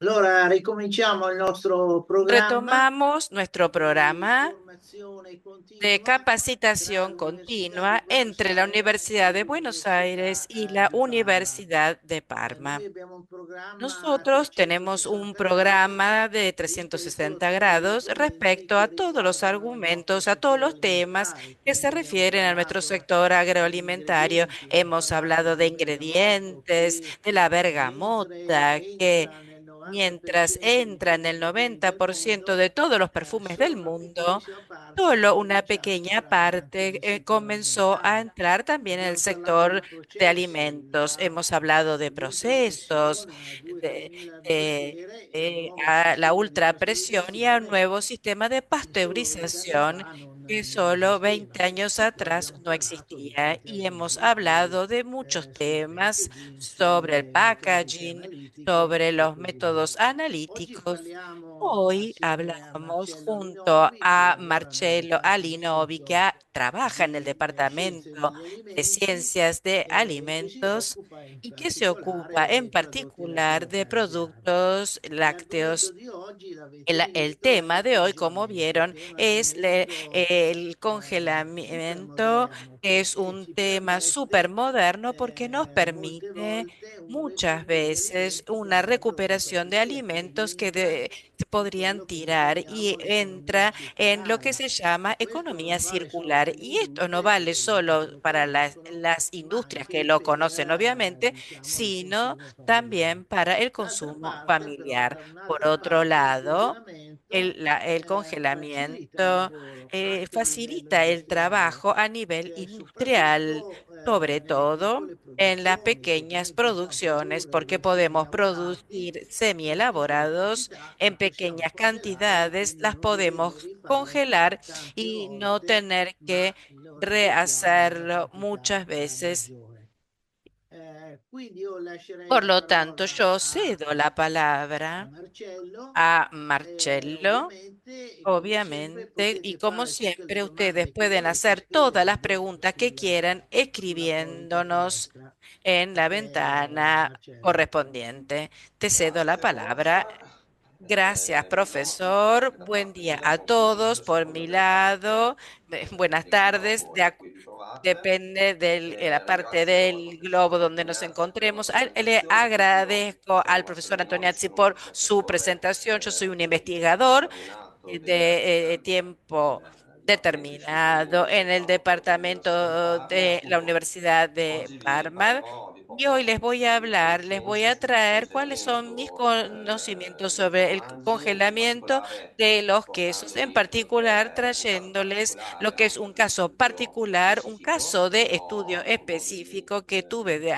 Allora, ricominciamo il nostro programma Retomamos nuestro di programa formazione de continua tra capacitación l'Università di continua Buenos entre la Aires Universidad e de Buenos l'Università Aires y la di Parma. Universidad de Noi Parma. abbiamo un programma a Nosotros tenemos un 360 gradi programa de rispetto a 360 tutti gli grados argomenti respecto che a todos los riguardano il nostro argumentos, a todos los settore temas alimentare. que se Quindi abbiamo refieren a nuestro parlato sector degli agroalimentario. ingredienti, abbiamo Hemos parlato hablado de del bergamotto ingredientes, che de la mentre bergamota, que entra nel mientras 90% di entra en tutti i el profumi noventa del por ciento mondo, de todos los perfumes del solo una mundo, piccolissima parte ha solo una cominciato pequeña durante parte il secolo comenzó a alimentare. entrar también en el Abbiamo parlato sector di de processi, alimentos. Hemos hablado de procesos, dell'ultrapressione a de, 2-3 mila de- atmosfere e al de nuovo a la sistema di ultrapresión y a un pasteurizazione nuevo sistema de che solo 20 anni pasteurización fa que non solo esisteva. 20 años Poi atrás abbiamo no parlato di existía. tanti Y hemos argomenti hablado de muchos sul temas packaging, sobre el sulle metodiche packaging, analitiche sobre e los così via. métodos Oggi analíticos. parliamo Hoy assieme a hablamos Marcello junto Linovi che a lavora nel Marcello Alinovi, que Dipartimento trabaja en el di Scienze Departamento degli de Alimenti Ciencias de e che si Alimentos occupa in y que se ocupa particolare en dei prodotti particular de lattiero-caseari. productos L'argomento lácteos. di oggi, l'avete El visto, è tema il de hoy, como congelamento, vieron, che è un es argomento el super congelamiento. moderno Es perché un ci tema súper permette moderno porque nos molte permite volte un muchas recupero di veces alimenti che una andrebbero recuperación de buttati perché alimentos que rientra se in podrían quello che noi tirar chiamiamo y l'economia entra en lo que circolare. se llama E questo economía non vale solo circular. per le Y esto no industrie vale che ovviamente solo lo para conoscono, las ma industrias que anche lo per conocen, obviamente, diciamo il sino consumo familiare. también para el D'altra consumo parte, però, familiar. da Por un'altra otro parte, il lado, congelamento el facilita il congelamiento lavoro anche a livello facilita el industriale, trabajo a nivel cioè industrial, soprattutto sobre nelle todo piccole en las produzioni, perché pequeñas noi possiamo producciones, produrre porque dei podemos semilavorati producir in piccole semi-elaborados quantità che en possiamo pequeñas congelare e cantidades, quindi las non doverle podemos rifare congelar tante y no volte, tener ma que lo riempiamo nella rehacerlo quantità muchas veces. maggiore. Quindi io lascerei Por la lo tanto, parola yo cedo la a palabra Marcello a e Marcello. ovviamente, come sempre, Obviamente, y potete como fare tutte le siempre, ustedes domande che pueden volete hacer todas las scrivendo preguntas que quieran sulla pollica escribiéndonos finestra. en la ventana Marcello. correspondiente. Te cedo la Grazie palabra. prof. Gracias, No, profesor. da Buen parte día mia a todos confidenza por secondo mi le carte lado. Buenas del tardes. globo in cui vi trovate. Depende de la parte Ringrazio il del globo professor donde nos Antoniazzi per la encontremos. Le presentazione. Subito agradezco al possiamo essere profesor rimossi Antoniazzi in un por su settore presentación. Yo soy un investigador determinato de tiempo gli autentici determinado ingredienti en el dell'Università di departamento Parma. de la Appunto, Universidad de oggi vi Parma. parlerò, vi Y hoy porrò les voy a alcuni hablar, les voy preziosi a traer cuáles son mis suggerimenti conocimientos dei sobre el formaggi, in congelamiento particolare de los quesos, en portandovi particular un caso trayéndoles lo particolare, que es anche un di caso studio particular, un specifico, caso che de estudio ho avuto específico que tuve de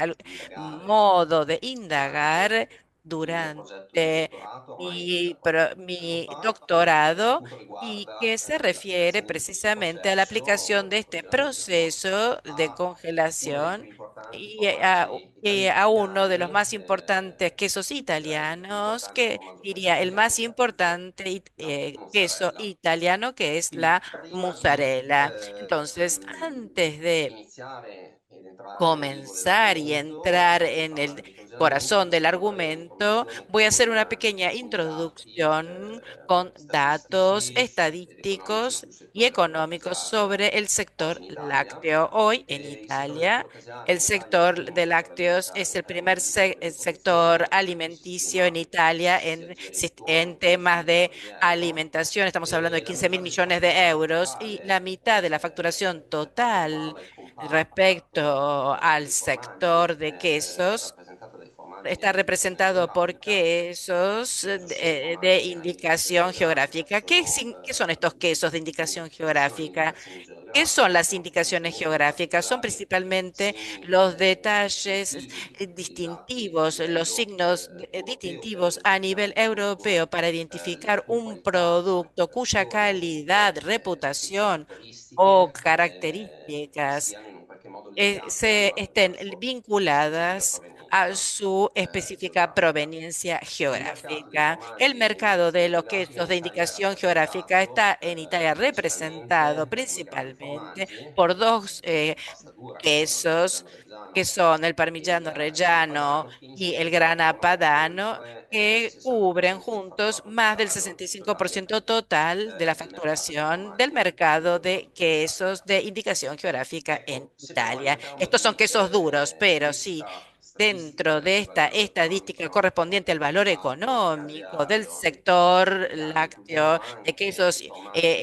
di indagare modo de durante indagar il mio progetto di durante dottorato ormai da qualche anno mi fa, che doctorado appunto y que se riguarda refiere l'applicazione di questo precisamente a la aplicación processo, de il este congelamento, proceso de a uno dei più congelación importanti y formaggi a uno de los italiani, más importantes quesos cioè il più italianos, importante que formaggio diría el más pastificato, che è appunto importante la queso mozzarella. italiano, que es Quindi la prima di mozzarella. Entonces, antes de iniziare ed entrare nel vivo comenzar y dell'argomento entrar e en parlare el di congelamento, corazón vi del cito alcune argumento, informazioni voy a hacer con una pequeña alcuni dati introducción con datos statistici ed economici estadísticos sul y settore económicos lattiero-caseario sobre el oggi sector in Italia. lácteo. Hoy en E il settore Italia, lattiero-caseario el in Italia è il sector primo de settore lácteos es alimentare el al primer mondo per sector esportazione, alimenticio en altissima, Italia si aggira en intorno ai 6 temas de miliardi di euro, alimentación. Estamos hablando de e la 15 metà mil del millones de fatturato euros y la totale, mitad de la facturación per quanto total riguarda il comparto respecto al dei formaggi, sector de è quesos rappresentato dai formaggi está d'indicazione representado por geografica, quesos che non sono de formaggi indicación denominati, ma geográfica. sono ¿Qué son estos quesos de indicación persone di geográfica? indicazioni ¿Qué son geografiche, las sono indicaciones contenuti geográficas? Son particolari principalmente segni los detalles distintivi di latte a distintivos, los livello signos europeo, per distintivos a nivel identificare appunto europeo para il identificar marchio di un qualità, la producto cuya marchigiazione o calidad, queste reputación o caratteristiche características siano in un qualche modo legate se alla estén loro vinculadas a su específica proveniencia Il mercato dei geográfica. El formaggi di mercado de indicazione los geografica quesos in de Italia è indicación geográfica rappresentato está en Italia representado principalmente come abbiamo principalmente formaggi, por dos pasta dura, che sono il quesos parmigiano que reggiano son el e parmigiano il grana reggiano padano, che y el insieme grana coprono padano, oltre il que cubren 60% del juntos fatturato más del totale 65% total de la del mercato dei facturación del formaggi mercado de in Italia. quesos de indicación geográfica en Ecco, se però Italia. andiamo a Estos son quesos duros, leggere pero sí, questa dentro statistica de sul esta valore estadística economico correspondiente al valor aggregato e económico del aggregario degli sector italiani, lácteo, vediamo de anche che quesos, i formaggi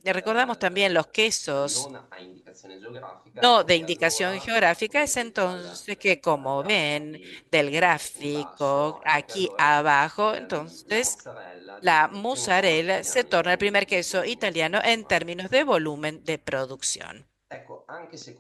recordamos también los quesos non a indicazione geografica, no ecco de che indicación allora, geográfica, come es vedete entonces que, como ven grafici del in gráfico basso, ecco che aquí allora abajo, la entonces mozzarella la diventa il primo formaggio mozzarella se italiano in torna el termini primer di queso volume italiano di en términos de formaggi. volumen de producción. Ecco, anche se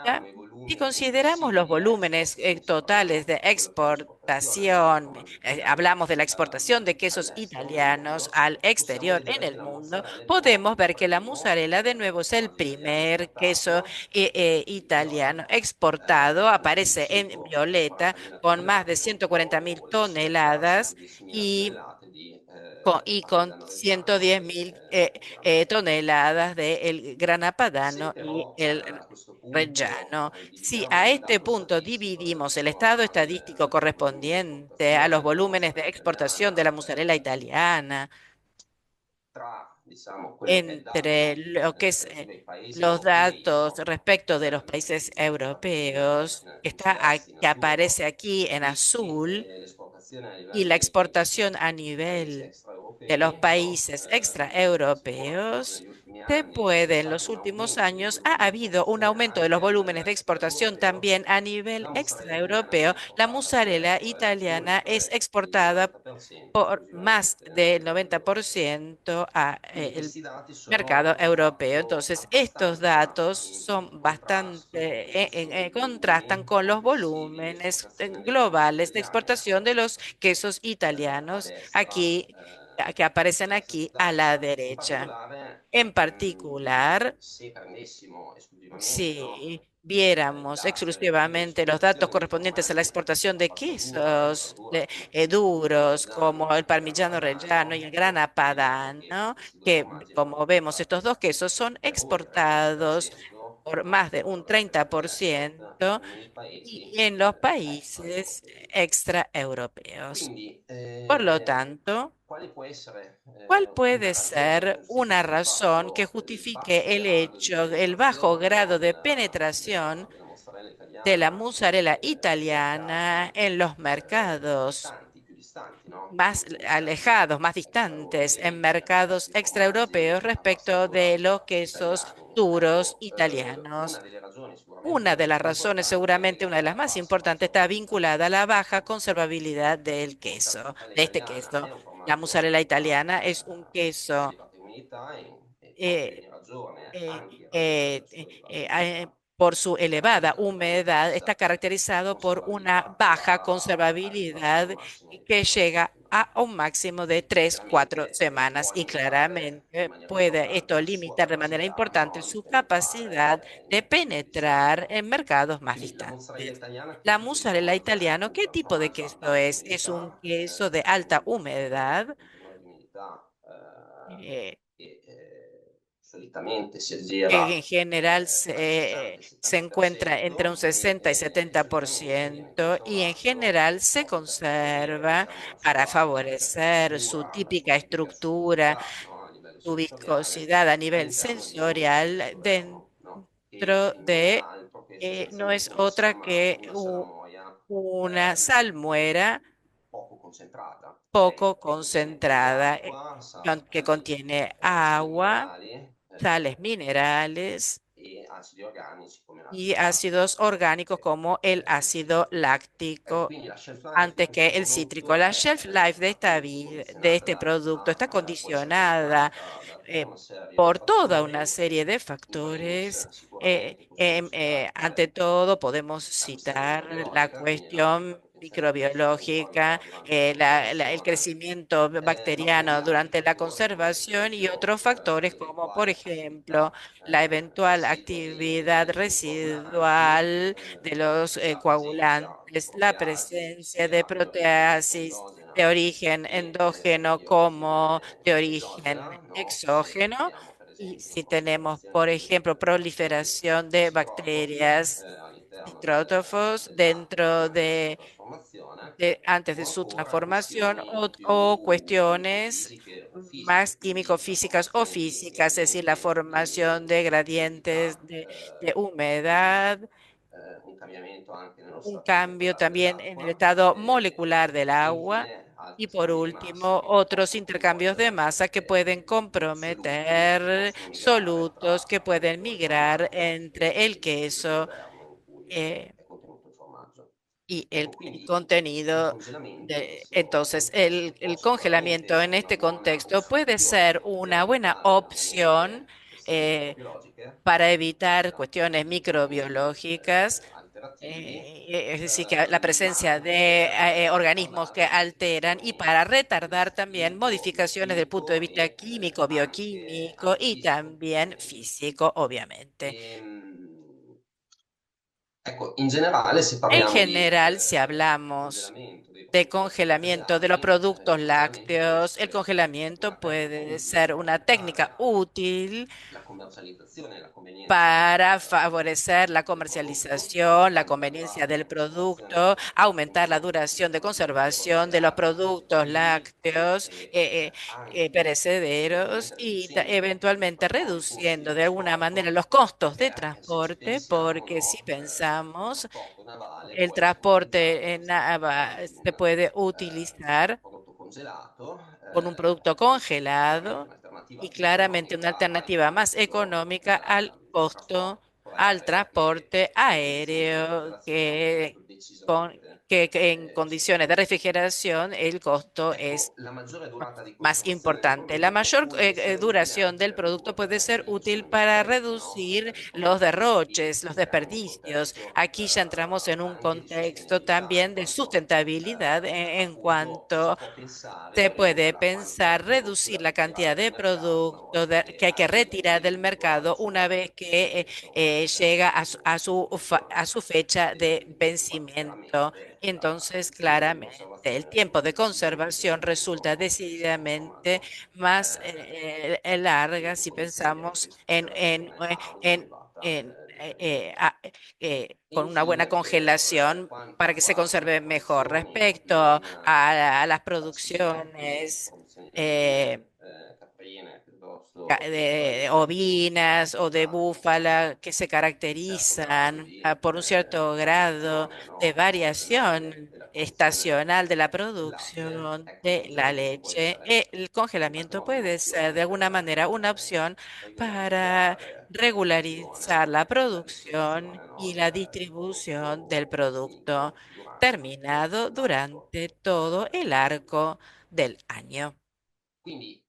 ¿Ya? consideriamo i Si volumi consideramos los complessivi di volúmenes export, quindi se totales parliamo de di quello che è l'esportazione dei exportación, formaggi italiani hablamos de la exportación de quesos all'estero, nel italianos mondo, al possiamo exterior en vedere che el la mundo, mozzarella di nuovo podemos è il ver que la primo mozzarella de nuevo es el formaggio italiano primer queso importato, italiano viola, exportado, con aparece en violeta 140.000 con más de tonnellate, 140 mil o circa toneladas 110.000 y tonnellate di y con parmigiano reggiano 110 e mil grana padano. toneladas de el grana Se padano y però el a questo punto reggiano. Si dividiamo a il este dato punto statistico dividimos el relativo estado estadístico ai volumi di correspondiente a los esportazione della volúmenes de mozzarella exportación de la italiana, mozzarella italiana, tra diciamo, quello che è il entre dato lo que es relativo ai paesi los europei, datos no? respecto de los Sempre países in europeos, que celeste, in que azzurro, aparece aquí en e azul, l'esportazione a y la livello dei exportación a paesi nivel de los extraeuropei, no? países Si può extraeuropeos, negli ultimi se anni c'è puede, en los stato un últimos aumento dei años ha volumi di habido un esportazione aumento de los anche a livello volúmenes de exportación extraeuropeo. también a nivel La mozzarella italiana extraeuropeo. viene La esportata mozzarella all'estero italiana es oltre il exportada 90% por más esclusivamente del all'europeo. 90% a Quindi el questi dati sono mercado di europeo. fatto Entonces, estos abbastanza datos in son bastante, contrasto con quelli che sono i contrastan volumi con los complessivi di volúmenes esportazione dei formaggi globales de italiani, exportación ecco, de los quesos a italianos destra, aquí, que aparecen destra aquí a la sottile. In derecha. particolare, En particular, se prendessimo esclusivamente, no, si i viéramos dati relativi exclusivamente los datos all'esportazione dei correspondientes a la formaggi exportación a de pasta quesos dura come duros como el il grana parmigiano reggiano y padano, el ecco, grana vediamo che padano, questi due que formaggi como vemos estos dos esportati quesos son per oltre il 30% exportados por más de un come export 30% nei y paesi en los países extraeuropei. extraeuropeos. Quindi, Por lo tanto, quale può essere ¿cuál una puede ragione ser una razón que giustificato il basso justifique el grado di hecho, el bajo penetrazione, grado no, de penetración della mozzarella de la italiana mozzarella nei italiana mercati en los mercados più distanti, no? más Quindi nei mercati alejados, más distantes, en extraeuropei per mercados questi formaggi extraeuropeos a pasta respecto dura de los quesos italiani? duros Ecco, una italianos? delle ragioni Una de sicuramente las più razones, importanti è seguramente una de legata las alla más bassa importantes, está conservazione. vinculada a la baja conservabilidad del La queso, mozzarella de este italiana è queso. un La formaggio mozzarella a italiana es un queso elevata immunità e proprio eh, in ragione eh, anche in ragione eh, della sua eh, elevata eh, umidità, por su elevada ha una humedad, está bassa caracterizado por una conservabilità che baja arriva fino a conservabilidad un massimo di que 3-4 llega settimane. a un máximo de 3, 4 Chiaramente semanas può y limitare in claramente maniera puede esto importante la sua limitar de manera capacità, importante no, di su capacidad penetrare in de mercati più penetrar distanti. en mercados más Quindi la mozzarella distantes. italiana che La tipo di mozzarella formaggio è? italiano, ¿qué Appunto è un tipo de formaggio a queso bassa es? Es un umidità, queso de alta humedad. 29 di umidità, eh, e solitamente si aggira En general tra il 60 e il se encuentra entre un 70% 60 y solitamente viene 70% y en conservato general se proprio per favorire, conserva diciamo, la para sua favorecer su típica estructura, viscosità, no? A livello su sensoriale viscosidad a nivel all'interno di un ambiente sensorial esotermo, no? Che dentro non è de, altro che no es sostanzialmente una otra que salamoia una ehm, salmuera poco concentrata. poco Ecco, che contiene concentrada, acqua, que sali, contiene sali agua, minerali sales minerales e acidi organici come y l'acido lattico. ácidos orgánicos Ecco, como el ácido láctico quindi la shelf life di antes que questo el cítrico. prodotto La è shelf life de, appunto de este condizionata producto está può essere condicionada condizionata da tutta eh, una serie di por toda una fattori, serie de in primis factores. sicuramente possiamo citare Ante todo, podemos la questione citar la microbiologica, quindi cuestión microbiológica, el crecimiento bacteriano durante la conservación y otros factores como, por ejemplo, la eventual actividad residual de los coagulantes, la presencia de proteasis de origen endógeno como de origen exógeno. Y si tenemos, por ejemplo, proliferación de bacterias nitrótrofos dentro antes de su transformación o cuestiones más químico-físicas o físicas, es decir, la formación de gradientes de humedad, un cambiamento anche nello un stato cambio molecolare también en el dell'acqua estado e molecular del agua. infine Y altri por scambi di massa último, che otros possono intercambios de coinvolgere masa que pueden soluti che comprometer possono migrare solutos tra que pueden appunto il migrar formaggio entre el e il tessuto queso interno in cui eh, è contenuto il formaggio. y Ecco, el quindi il contenido congelamento in de... questo Entonces, contesto può el sicuramente congelamiento en essere una este buona contexto puede soluzione ser per una poter buena evitare opción nuovamente questioni eh, microbiologiche para evitar cuestiones dati meccanismi microbiológicas, alternativi, es decir, que la ma presencia de d'altra organismos que parte alteran y esistono para retardar rischi también modificaciones del punto de biochimico vista e químico, bioquímico anche y fisico, también ovviamente. físico, obviamente. Ecco, in generale, se En parliamo di general, si hablamos congelamento dei de prodotti congelamiento de los lattiero-caseari, productos il congelamento può lácteos, el essere congelamiento una tecnica puede utile ser per una técnica aumentare útil la commercializzazione e la convenienza para favorecer la del prodotto, comercialización, la conveniencia aumentarla del in conservazione producto, aumentar la appunto duración de dei prodotti conservación de los lattiero-caseari productos perecederi lácteos anche perecederos eventualmente y riducendo i eventualmente fattori costi di reduciendo de alguna manera trasporto, los costos de perché se ci transporte, pensiamo, porque si no, il pensamos, trasporto navale el può essere utilizzato transporte per en trasportare se puede un utilizar prodotto congelato, con un producto quindi sicuramente congelado un'alternativa y più claramente una economica al alternativa más costo económica al costo al trasporto aereo che transporte in condizioni di aéreo refrigerazione è proprio con, decisamente que en condiciones de superiore. refrigeración el costo es Ecco, la maggiore durata di más conservazione del importante. La prodotto mayor può essere utile duración anche del per producto puede ridurre le ser útil emissioni di para inquinamento, no? reducir los Ricordiamo che qui derroches, los entriamo in un desperdicios. contesto Aquí ya entramos en un anche di contexto sostenibilità, in también de quanto sustentabilidad en appunto si cuanto può pensare se di ridurre puede la quantità di pensar prodotti reducir da la cantidad ritirare dal de mercato una productos volta che que hay que arrivino retirar nei del punti della mercado una catena vez di que scadenza utile llega a consumazione. su fecha de E qua vencimiento. chiaramente Entonces, il tempo di claramente, el conservazione tiempo de significa conservación resulta che si decididamente consumano más larga in si condizioni pensamos di refrigerazione a una en, elevata con una buena infine, per congelación quanto para que se riguarda le conserve mejor. produzioni Respecto in a las latticine, quindi producciones condizioni di eh, origine caprine piuttosto che de bovine, ovinas o de esatto. búfala que se Un certo grado caracterizan di por un cierto grado variazione, de no? Stagionale variación della produzione estacional de la del latte, producción ecco, il de la congelamento può leche, essere el congelamiento un'ottima puede ser de opzione alguna per manera una opción para regolarizzare la gestione regularizar la e la producción distribuzione, y no, la del distribución del prodotto producto finito durante terminado l'arco durante todo el del ciclo. arco del año. Quindi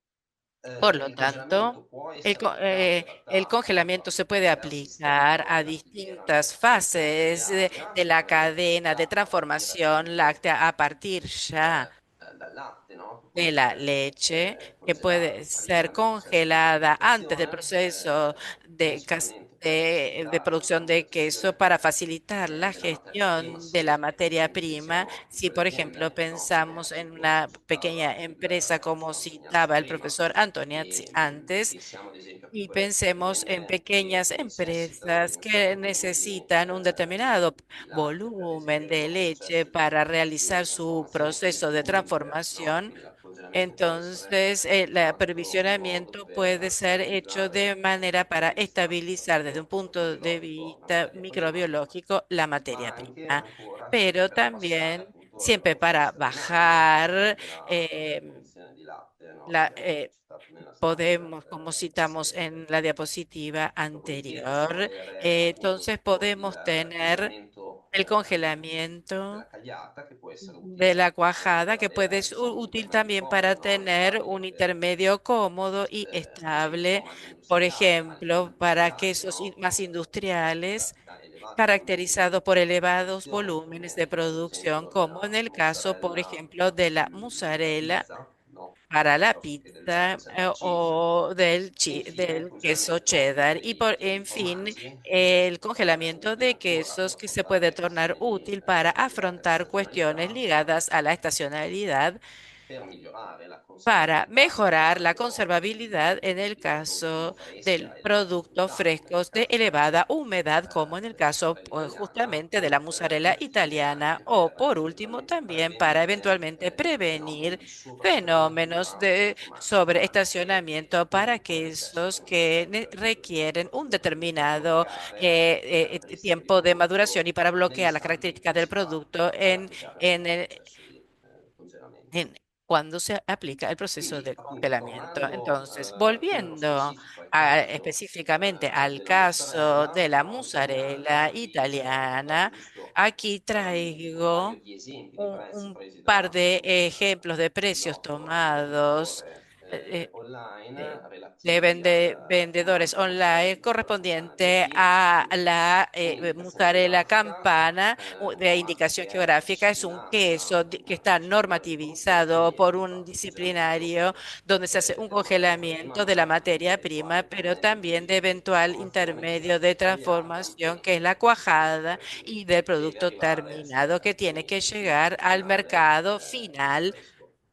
Por lo il tanto, congelamento può essere applicato in el realtà congelamiento se a puede diversi step, aplicar no, a della filiera distintas fases lattiero-casearia, de la cadena de sia a partire transformación appunto láctea a partir ya dal latte, no, che può de la essere leche, que congelato puede prima ser del processo di congelada antes del panificazione, proceso principalmente per de facilitare, producción no, la de queso gestione para facilitar la della materia prima, gestione de la materia se prima. pensiamo a Si, piccole por ejemplo, aziende, no, come pensamos en appunto una pequeña citava empresa il como professor Antoniazzi citaba el prima, profesor Antoniazzi e antes, pensiamo ad esempio a y piccole pensemos en aziende che pequeñas necessitano di empresas un que certo tipo necesitan un determinado di latte per volumen eseguire i de loro leche processi di para realizar su trasformazione proceso de quindi no, transformación. quindi l'approvvigionamento può essere Entonces, el un ottimo modo aprovisionamiento puede per ser hecho de stabilizzare manera para sia estabilizar desde un l'aspetto punto de microbiologico, la vista materia prima, microbiológico la ma materia anche prima, ancora pero per abbassare también appunto la siempre velocità para stagionale bajar della produzione di latte, no, che la, abbiamo citato nella slide podemos, como citamos precedente. en la diapositiva Dopodiché possiamo anterior, avere appunto podemos il tener congelamento el congelamiento della cagliata che può essere de utile la anche cuajada, per que puede avere ser diciamo un útil intermedio también para comodo, no, e tener un stabile, intermedio cómodo y ad esempio estable, formaggi por industriali, anche ejemplo, para industriali, quesos no, más da industriales da caracterizado por elevados volúmenes de come ad producción, esempio como nella en el caso, por mozzarella ejemplo, de la della mozzarella pizza, no? para la Piuttosto che pizza del cheese. o E infine il del queso congelamento cheddar. Y en dei fin, formaggi, el è congelamiento de utile ancora quesos per que se puede affrontare tornar questioni di útil para afrontar cuestiones stagionalità, ligadas a la estacionalidad, per migliorare la para conservabilità nel mejorar la caso conservabilidad en el di prodotti caso freschi a del elevata producto umidità, come nel frescos de caso elevada humedad, como en el della caso mozzarella italiana, justamente de la o mozzarella infine italiana, anche o per por último eventualmente también para prevenire eventualmente fenomeni prevenir di fenómenos sovrastagionialità de automatiche che sobreestacionamiento para aquellos necessitano que sempre requieren un per determinado bloccare le caratteristiche di tiempo de maduración, prodotto y para bloquear las nell'istante in características cui del si va producto ad applicare en questo el processo di congelamento. en cuando se aplica el proceso Quindi, de appunto, congelamiento. tornando Entonces, nello volviendo specifico al caso específicamente al della caso mozzarella, de la ho mozzarella disegnato di fare italiana, giusto aquí un paio traigo di esempi di prezzi presi par da de un ejemplos de precios noto tomados venditore de, online de relativi al vendedores formaggio online mozzarella stagionale correspondiente che a la con indicazione mozzarella geografica, campana un de formaggio indicación che è geográfica. Es un disciplinato da queso que un está procedimento di produzione normativizado e por di un fatto il congelamento disciplinario donde se hace un della materia congelamiento prima, de la ma anche di materia prima, eventuali pero elementi también de di eventual trasformazione che intermedio la de tagliata transformación, que es la cuajada, y del deve producto arrivare terminado que tiene que llegar al finale mercado come final fresco.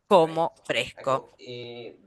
como fresco. Ecco, e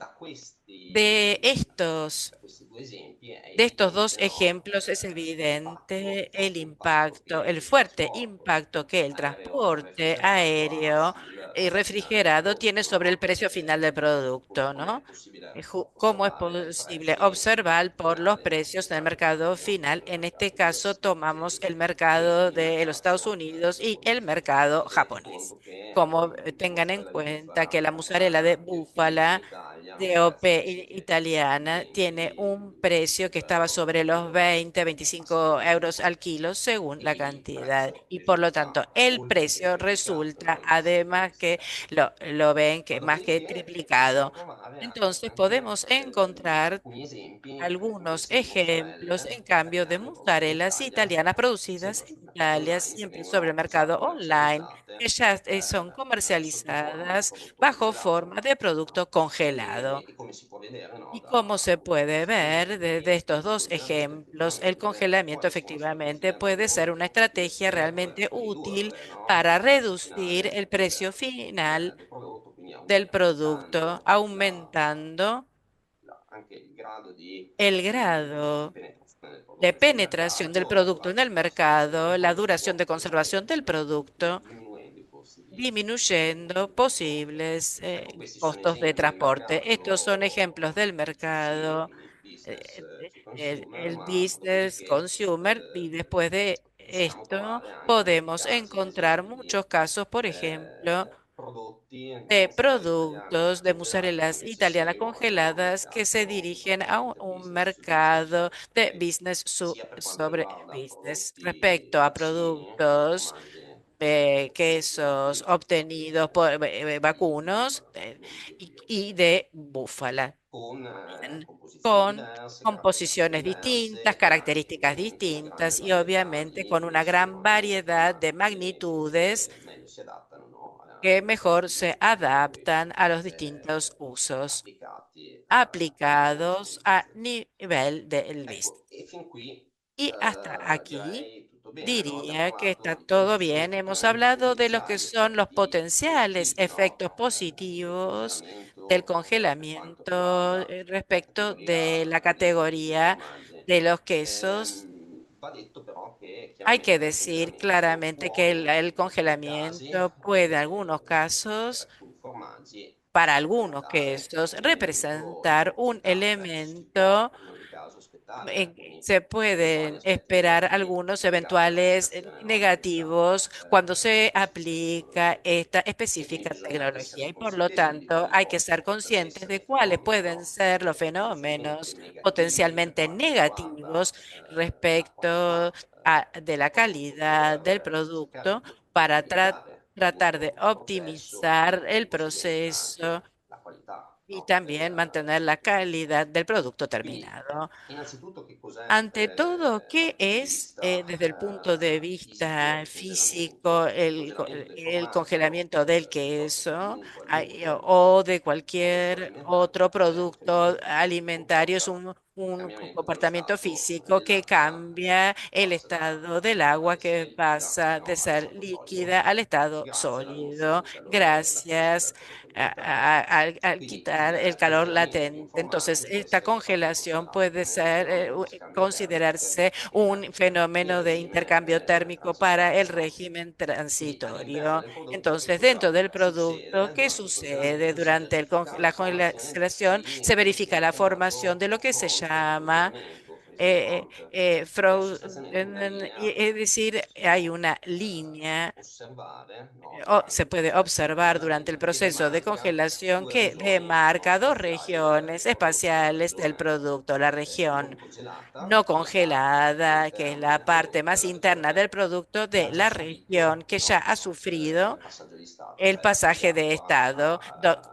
De estos da questi due esempi è De estos dos evidente, no, ejemplos es l'impatto, evidente no? el L'impatto impacto, che el il fuerte trasporto impacto que el aereo transporte refrigerato ha aéreo y sul finale del refrigerado tiene prodotto, sobre el no? precio final del producto, Appunto, com'è ¿no? possibile ¿Cómo es osservare dai posible prezzi observar por los finali precios en el usati mercado appunto final? nel En este mercato caso US tomamos e el mercado in de los Estados caso Unidos y el appunto mercado tenete japonés. conto che Como tengan en mozzarella di cuenta que bufala la mozzarella de che utilizzo in búfala Italia ha un prezzo DOP invece italiana tiene di un precio que estava sobre los 20, 25 euros al kilo según e la quindi il cantidad. prezzo Y por lo tanto, risulta el oltre che precio triplicato, resulta, no, in questi además casi, que ecco. lo ven que Ma más que dopodiché possiamo triplicado. trovare Entonces anche podemos encontrar alcuni esempi algunos invece di ejemplos, en mozzarelle cambio, de italiane prodotte in mozzarellas Italia, italianas producidas sempre en sul mercato Italia, online, che siempre sobre el vengono già mercado online, que commercializzate ya son sotto forma di comercializadas prodotto bajo congelato. forma de producto congelado. E come si può vedere, no, Y como se da puede questi due ver esempi, desde estos il dos congelamento ejemplos, el effettivamente può congelamiento essere una efectivamente strategia puede ser una estrategia realmente per útil ridurre, no, para il prezzo reducir finale el precio final del prodotto, quindi del producto, aumentando aumentando anche il grado el di grado penetrazione del de prodotto sul penetración del mercato, producto la en el conservazione mercado, del la duración de prodotto conservación del e producto, diminuendo i costi disminuyendo di trasporto. posibles Ecco, questi sono costos de esempi del transporte. Estos son ejemplos mercato del B2C, mercado, quindi business eh, to consumer, el ma business dopodiché consumer, y después de possiamo esto trovare anche dei podemos casi, ad encontrar esempio, di muchos casos, por ejemplo, prodotti di de mozzarella italiana productos de congelati mozzarellas che si italianas seguono a un congeladas que se mercato dirigen a prettamente un business to business, mercado de ok? business Sia per quanto sobre riguarda business prodotti respecto a vaccini, quindi productos formaggi quesos obtenidos por vacunos y de búfala, con bien, composizioni con diverse, caratteristiche composiciones distintas, diverse e características anche una grande distintas y varietà obviamente di con una gran versioni e variedad de formaggi magnitudes che meglio si adattano, no, que ai mejor prodotti se specifici a cui adaptan a los distintos usos applicati a livello aplicados a stilistico. nivel del business. Ecco, e fin qui Y hasta aquí direi tutto bene, no? Abbiamo diría que está parlato todo dei bien. Hemos hablado de lo que potenziali son los effetti potenciales positivi, efectos no? Del positivos del congelamento per quanto congelamiento riguarda la respecto de categoria la dei questi categoría formaggi. de los quesos. Va detto però che Hay que chiaramente il decir congelamento claramente que può, el in alcuni casi, congelamiento puede, en algunos per casos, alcuni formaggi, para algunos rappresentare quesos, un elemento representar un importante. Si può elemento in ogni caso aspettare alcuni se eventuali pueden aspetti esperar negativi algunos legati eventuales all'applicazione, no, di questa negativos cuando se specifica aplica tecnologia. esta E quindi específica bisogna tecnología. essere Y por lo consapevoli di tanto quali hay que estar possano conscientes essere de i cuáles fenomeni, pueden no, ser los potenzialmente fenómenos negativi per potencialmente quanto riguarda negativos la respecto qualità de del la prodotto calidad del per cercare producto di para evitare tratar de appunto il processo optimizar di el conseguire proceso anche la qualità y también mantener la calidad del producto Quindi, terminado. innanzitutto che cos'è, Ante todo, dal ¿qué punto di es desde el punto vista, de fisico vista il físico congelamento? Il congelamento del el formaggio, congelamiento del piuttosto che queso di un qualunque o de prodotto cualquier otro alimentare, producto alimentario? Es comporta un cambiamento dello comportamiento stato físico que dell'acqua cambia che el passa estado del dall'acqua agua, che si que liquida pasa de fino allo ser stato líquida solido, al estado grazie alla riduzione sólido, del calore latente gracias al prodotto alimentare. al Quindi quitar el il calor congelamento di un latente. Entonces, formaggio può esta essere di fatto congelación puede considerato un ser, fenomeno di scambio termico considerarse un in fenómeno de regime intercambio térmico para el transitorio. régimen Quindi all'interno transitorio. del prodotto che Entonces, dentro cosa del producto, succede ¿qué durante il congelamento? sucede Si durante verifica la la formazione congelación? Se di un verifica sistema la chiamato formación de lo que se frozen llama congelamento, freezing front, che è sostanzialmente una linea es decir, hay una da línea osservare, no, se durante il puede processo di observar durante el congelamento che proceso de demarca congelación due que regioni no, demarca dos spaziali del regiones prodotto, la espaciales del regione producto, la non región congelata, no che è la parte congelada, que es all'interno la del parte prodotto, e más la interna del regione producto, che de ha già la región subito que ya no, ha sufrido il passaggio di stato, el cioè la cui pasaje de acqua estado,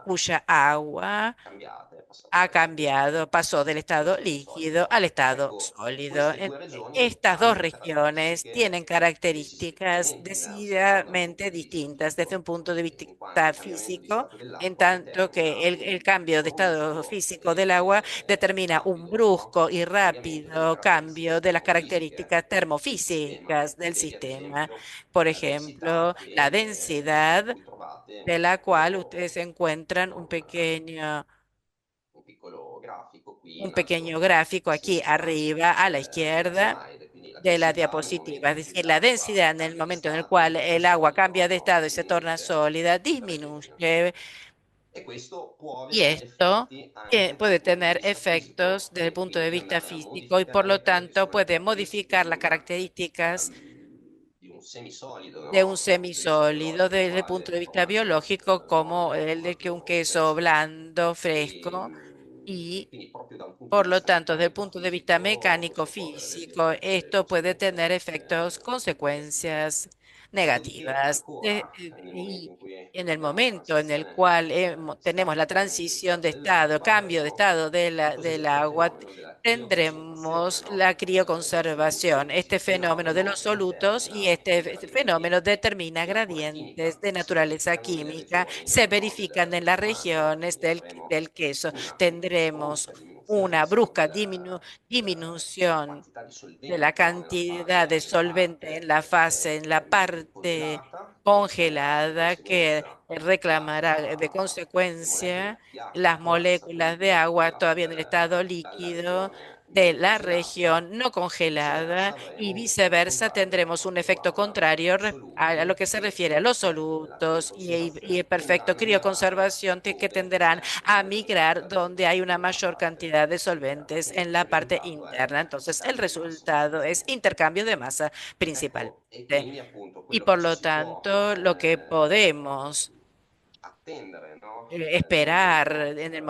cuya agua è cambiata, è passata ha dall'acqua cambiado, pasó del allo estado stato solido. líquido al estado Ecco, sólido. queste due regioni Estas dos hanno regiones tienen caratteristiche características decisamente diverse, no? Dal decididamente punto di vista distintas desde un fisico, punto de in quanto vista il cambiamento di físico, stato en dell'acqua tanto determina que el un cambio de estado brusco físico del agua e determina un rapido, no? brusco y Cambiamento delle rápido caratteristiche cambio de las termofisiche características del sistema. termofísicas del Vedi ad sistema. esempio Por la densità ejemplo, la su densidad cui trovate de la cual ustedes encuentran un piccolo grafico qui un in alto pequeño gráfico a aquí sinistra arriba a la della izquierda slide, quindi la de la densità nel diapositiva, momento es in cui decir, la l'acqua densidad en el cambia di momento en el stato e cual diventa el agua cambia solido, de no? estado y se Quindi torna esce sólida, dalla regione. disminuye E questo può y avere esto effetti anche dal puede punto di tener vista efectos fisico desde el e punto quindi de puoi vista andare a físico y por lo modificare quelle che tanto sono le puede caratteristiche modificar las características di un semisolido, de un no? Dal punto di vista semisólido biologico, desde el punto quale de il vista formaggio biológico como molle, il el de que un formaggio queso fresco. blando, E, fresco. Y quindi proprio da un punto di por lo vista tanto, desde el punto de vista meccanico-fisico mecánico questo può avere físico, delle esto puede tener conseguenze efectos, negative. consecuencias Dopodiché, negativas. ancora, nel momento Y in cui en el abbiamo la momento en el transizione cual di tenemos la stato, cambiamento di transición de stato estado, dell'acqua, cambio de avremo estado il del cosiddetto agua, fenomeno della crioconservazione, tendremos no? la Questo crioconservación. Este fenómeno de fenomeno los solutos y determina este gradienti fenómeno determina di natura gradientes chimica, de si naturaleza verificano nelle química, regioni, se no, verifican en del las formaggio, regiones quindi avremo del queso. una Tendremos brusca diminuzione una diciamo brusca della disminución quantità di de la solvente, no, cantidad de nella solvente en parte la fase, en la parte congelata, che genererà di congelada, que conseguenza reclamará de le molecole consecuencia di acqua las ancora moléculas de statorite agua todavía en el arrivate estado dalla líquido regione de non la congelata. región no congelada, Viceversa y avremo un effetto viceversa contrario per tendremos un quanto efecto riguarda contrario i a lo soluti que se che refiere a los per effetto della solutos y el crioconservazione perfecto tenderanno a migrare crioconservación que dove tenderán c'è a maggiore migrar quantità di donde hay solvente, una nella mayor parte cantidad de interna. solventes Quindi en il la parte risultato è interna. Entonces, el scambio di massa resultado es sostanzialmente. intercambio de masa Ecco, e principalmente. quindi appunto Y quello che por ci lo si tanto, può lo que podemos attendere, no? Nel esperar momento en el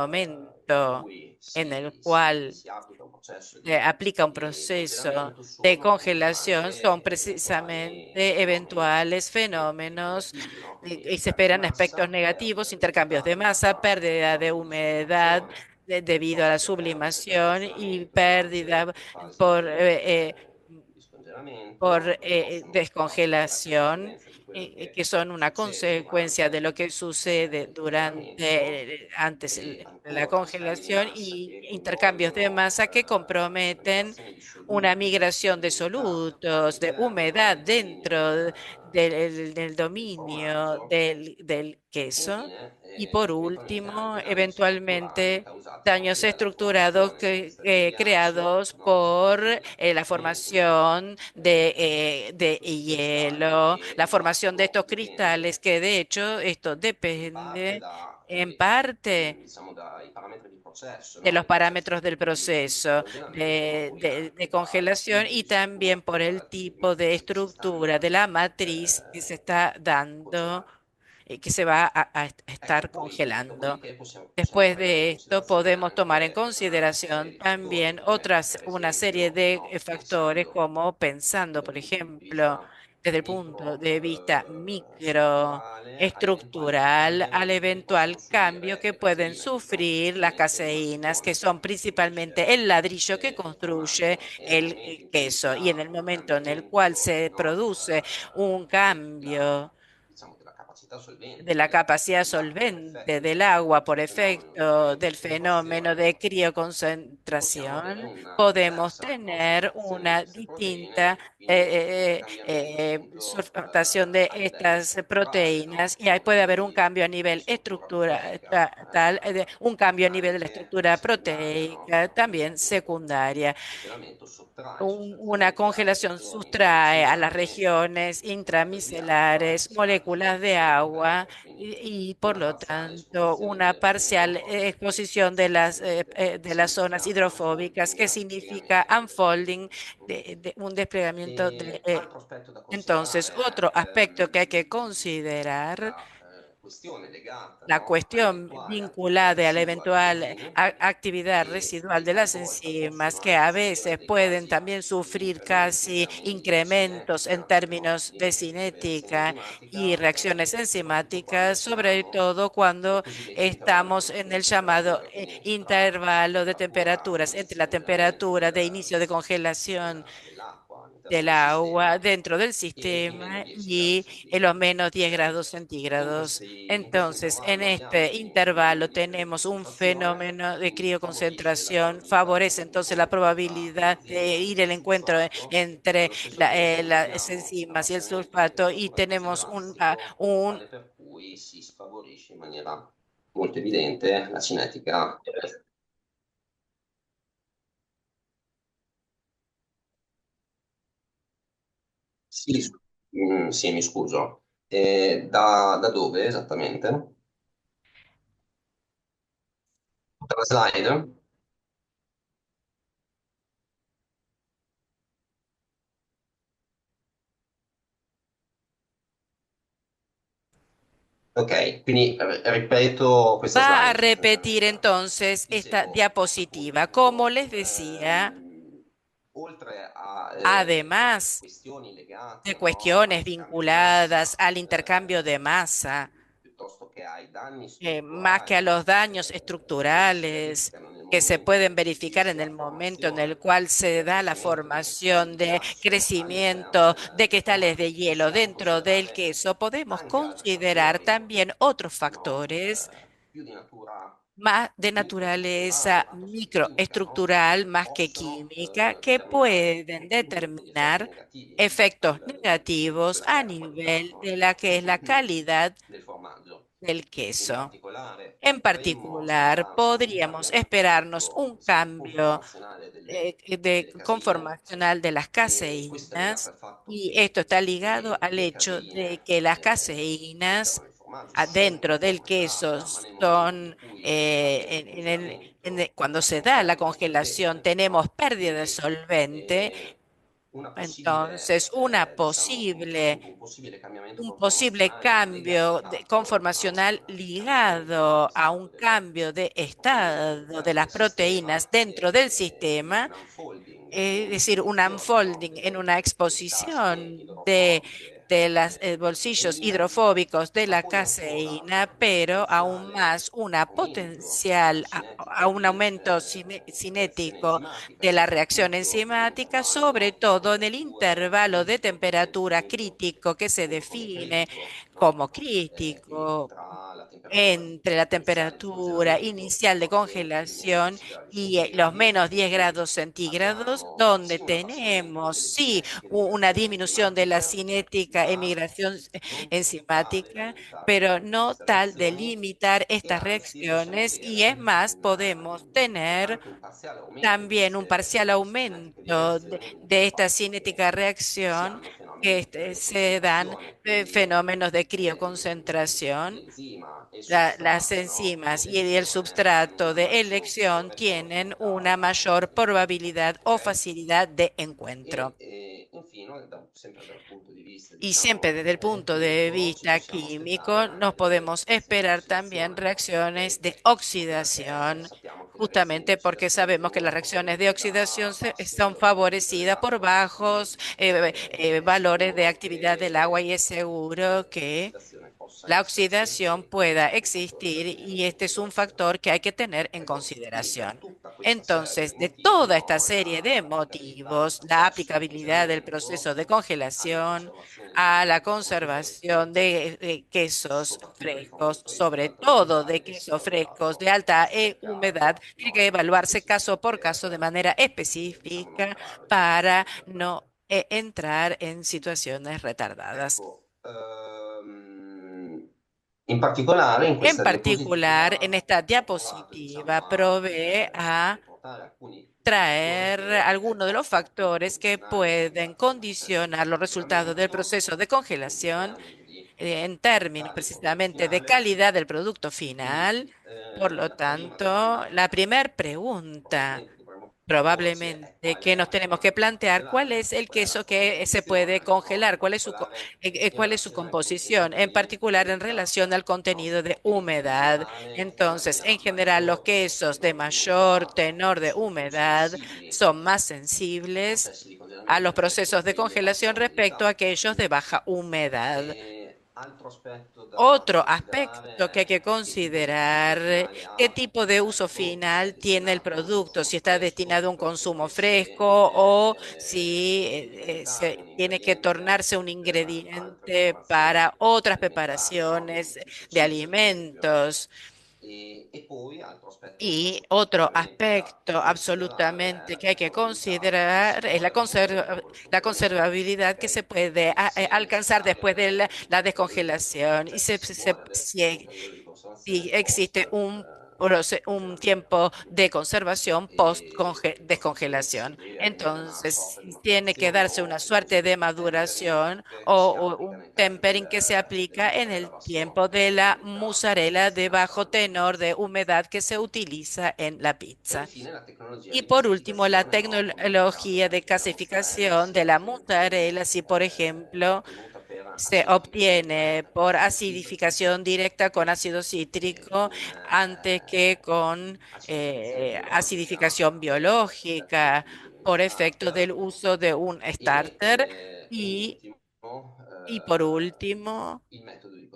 in momento cui en el si cual applica un processo aplica un di proceso congelamento de sono appunto congelación son anche eventuali precisamente fenomeni eventuales fenómenos negativi, no? y Quindi se perdita di esperan aspectos massa negativos, per intercambios de dovuta masa, pérdida alla de humedad sublimazione, debido a la forte perdite per sublimación y congelamento durante pérdida le por, fasi di por scongelamento, che possono però essere la descongelación, conseguenza di quello che que son una succede consecuencia de durante lo que sucede il congelamento. durante, antes E la ancora scambi di congelación massa y che intercambios de coinvolgono masa que una comprometen migrazione di una soluti e migración di de umidità solutos, de no, humedad nei domini dentro del del dominio formaggio del e queso. infine Y por eventualmente último, anche danni strutturali eventualmente causati daños proprio dalla estructurados formazione di cristalli di ghiaccio, creados no? por la Quindi formación de questi cristalli hielo, che la di formación de fatto estos dipende cristales, que de hecho esto in parte depende en dai, parte diciamo, dai parametri di processo, de no? los Del processo parámetros del di proceso congelamento, ma poi de anche dal congelación tipo y di también strutture por el operativi tipo de che si estructura de stanno la matriz que se está dando, congelando. que se va a Ecco, estar poi congelando. dopodiché possiamo Después prendere in de esto, considerazione podemos tomar en anche una serie consideración di fattori, también come per una serie esempio, de no, factores, pensando como pensando, dal por punto di ejemplo, vista desde el punto de vista microestructural al eventual cambio que pueden sufrir las caseínas, que son principalmente el ladrillo que construye el queso. Y en el momento en el cual se produce un cambio diciamo, della capacità de la solvente capacidad per solvente effetto del di agua por questo fenomeno efecto di del fenómeno liquefazione, de possiamo avere crioconcentración, una podemos diversa tener conformazione di una queste proteine distinta e quindi un cambiamento appunto surfactación de a livello estas strutturale, proteínas no? y ahí puede haber un Quindi cambio a nivel struttura proteica un cambio a nivel de la anche estructura secondaria, no? proteica, Perché también appunto secundaria. il congelamento sottrae Una sostanzialmente alle congelación regioni sustrae a las mesenali regiones di acqua intramicelares scarse moléculas de rispetto agua e quindi por una lo parziale tanto esposizione una delle regioni parcial idrofobiche. exposición Sostanzialmente de las zonas significa hidrofóbicas, unfolding, que significa desplegamento delle unfolding, proteine. de un desplegamiento de... Altro aspetto da entonces, considerare otro aspecto que hay que considerar, la questione legata, la no, cuestión all'eventuale attività vinculada a la residua delle eventual enzimi actividad residual che de las talvolta enzimas, possono que a anche veces avere pueden quasi también sufrir incrementi in casi termini di incrementos en cinetica, no? términos de di reazione cinética y enzimatica, reacciones soprattutto quando enzimáticas, sobre siamo todo nei cuando cosiddetti intervalli estamos en massimi el di llamado temperatura, quindi tra intervalo de temperatura temperaturas entre la massimo congelamento temperatura de inicio de congelación dell'acqua all'interno del del agua sistema dentro del e i meno sistema 10 gradi y en los centigradi. menos 10 grados In centígrados. in questo Entonces, en intervallo abbiamo este quindi un intervalo livello di tenemos un concentrazione fenómeno de che favorisce la crioconcentración, probabilità favorece entonces la appunto tra probabilidad de l'enzima ir e il el encuentro sulfato e entre allo stesso tempo las abbiamo enzimas y el sulfato l'abbassamento y soprattutto tenemos drastico, un tale per cui si sfavorisce in maniera molto evidente la cinetica. Sì, sì, mi scuso. Da dove esattamente? Dalla slide? Ok, quindi ripeto questa Va a slide repetir sostanzialmente. entonces esta Dicevo, diapositiva. Como appunto, les decía, oltre a además questioni de legate, no, cuestiones al cambio di massa, vinculadas al intercambio de masa, piuttosto che ai danni más que a strutturali los daños che si estructurales verificano nel que se momento in pueden cui verificar si en ha el momento en el formazione cual se e da la crescimento di cristalli formación di de ghiaccio all'interno crecimiento de del cristales formaggio, de hielo possiamo dentro del considerare queso, podemos anche altri considerar fattori, también otros no? factores Più di natura más de microstrutturale, naturaleza lato solo chimica, no? microestructural Che más que possono química, que determinare pueden quindi effetti determinar negativi efectos sulla negativos a stessa qualità, nivel no? de la que es la calidad del formaggio. del In queso. particolare En potremmo particular, aspettarci un podríamos esperarnos cambiamento, un diciamo, cambio conformazionale de delle caseine conformacional de las e questo è legato caseínas, al fatto y esto che está ligado se al le hecho de caseine que las caseínas all'interno del formaggio sono in adentro del forma queso gelata, ma nel momento in son, cui avviene il congelamento cuando se da la perdono congelación, solvente, tenemos no? pérdida de Quindi solvente. una possibile, Entonces, una diciamo, posible appunto un possibile cambiamento un posible conformazionale legato conformacional al cambiamento ligado di a stato un cambio de delle proteine estado de all'interno las del proteínas sistema dentro del e quindi sistema, un unfolding, es decir, un un'esposizione, no, unfolding en una delle tasche exposición idrofobiche de los delle bolsillos caseine, hidrofóbicos de ma la poi ancora caseína, un pero aún potenziale más una aumento della potencial, a cinetica un di aumento reazione cinético enzimatica, de la reacción soprattutto in enzimática, sobre intervallo di todo en el temperature intervalo de critico, che si temperatura appunto crítico que se espongono come define critico, no? como Quindi crítico tra la temperatura entre la iniziale di temperatura surgelamento inicial de fino ai meno congelación 10 gradi y los centigradi, menos 10 lì grados centígrados, abbiamo donde sì un abbassamento tenemos delle sí cinetiche, una migrazioni disminución de la enzimatiche, cinética, ma emigración non tale da enzimática, limitare pero appunto no queste tal de reazioni limitar e estas anzi possiamo reacciones, y es avere más, podemos tener anche un parziale aumento di también un parcial queste cinetiche di aumento reazione de dovuto al esta fatto che cinética si reacción hanno fenomeni que di se dan crioconcentrazione, quindi fenómenos de crioconcentración. l'enzima e il Las sostrato, no, di enzimas y el elezione hanno substrato una de maggiore elección tienen probabilità una di mayor incontro, probabilidad o ok? facilidad de encuentro. E sempre dal punto di vista, Y siempre diciamo, desde el punto de chimico, ci vista possiamo aspettare químico, nos anche delle podemos reazioni di esperar también ossidazione, reacciones de perché oxidación, sappiamo che le reazioni di justamente porque ossidazione sabemos que las vengono reacciones de favorite oxidación da bassi son valori di attività favorecidas por dell'acqua, quindi bajos è valores de sicuro actividad del agua y che es seguro que l'ossidazione possa la esserci oxidación e quindi pueda questo è un fattore da existir tenere in y este es un considerazione. factor que hay que tener en Ecco, quindi per consideración. tutta questa serie di Entonces, de motivi, toda esta no, serie de l'applicabilità del motivos, la processo di aplicabilidad del congelamento proceso de alla congelación conservazione di a la prodotti molto conservación freschi, de quesos soprattutto di frescos, fornitori di sobre alta todo umidità, de deve essere quesos frescos de valutato alta humedad, cercato, tiene no, que evaluarse caso por caso de per, manera diciamo, non específica creare para problemi per no entrar en situaciones retardadas. ecco, in particolare in En questa particular, en diapositiva esta ho provato, diapositiva diciamo, a provee a riportare alcuni fattori traer che algunos de los possono factores que condizionare i pueden risultati del processo di condicionar los resultados del congelamento, proceso de quindi congelación cercando di en términos valutare il prodotto precisamente de finale. calidad del producto Quindi final. Por lo la prima tanto, domanda la primera che pregunta probabilmente dovremmo porci è probablemente qual que è nos il tenemos que formato da plantear cuál congelare, es el qual è la queso sua que se puede composizione, no? In congelar, particolare in cuál es su relazione al composición, contenuto en di particular en umidità, relación al no? contenido de Quindi in humedad. generale Entonces, en a general, los maggior quesos de tenore di umidità mayor tenor de sono più humedad sensibili son más ai sensibles processi di a congelamento los rispetto a procesos de quelli a bassa congelación respecto a umidità. aquellos de baja humedad. Altro aspetto da Otro considerare aspecto que hay è que che tipo di uso considerar, finale qué ha tipo de il uso prodotto, se è final tiene el destinato a un producto, consumo si está fresco destinado a un piuttosto consumo che se fresco o si deve diventare un tiene que ingrediente tornarse un per altre ingrediente preparazioni para otras alimentari, no? Di preparaciones tipo de cibo, ad esempio. alimentos. E poi, altro aspetto Y otro assolutamente da aspecto considerare è absolutamente la que hay que conformità che si considerar es vuole ottenere dopo il la congelamento. conservabilidad que se Ok? puede Quindi se è alcanzar necessario después de avere la descongelación y cioè se si vuole avere un periodo di si conservazione post existe un congelamento tiempo de conservación post si descongelación. deve avere una Entonces, sorta di si tiene que maturazione darse una o un suerte tipo de di tempering maduración che si o applica un nel caso tempering que se della aplica en mozzarella el basso tiempo de la umidità mozzarella de bajo destinata alla tenor de pizza. humedad que se utiliza en la E pizza. infine la tecnologia Y di por último, la gasificazione, no? Come nel caso tecnología de appunto della mozzarella, gasificación si de la ottiene, mozzarella, si por ejemplo ottenuta per se acidificazione obtiene diretta con por acido citrico acidificación directa con ácido che cítrico con antes que con acidificazione biologica acidificación per effetto biológica dell'utilizzo di uno por efecto del starter uso de un starter e in y, ultimo y por último il metodo di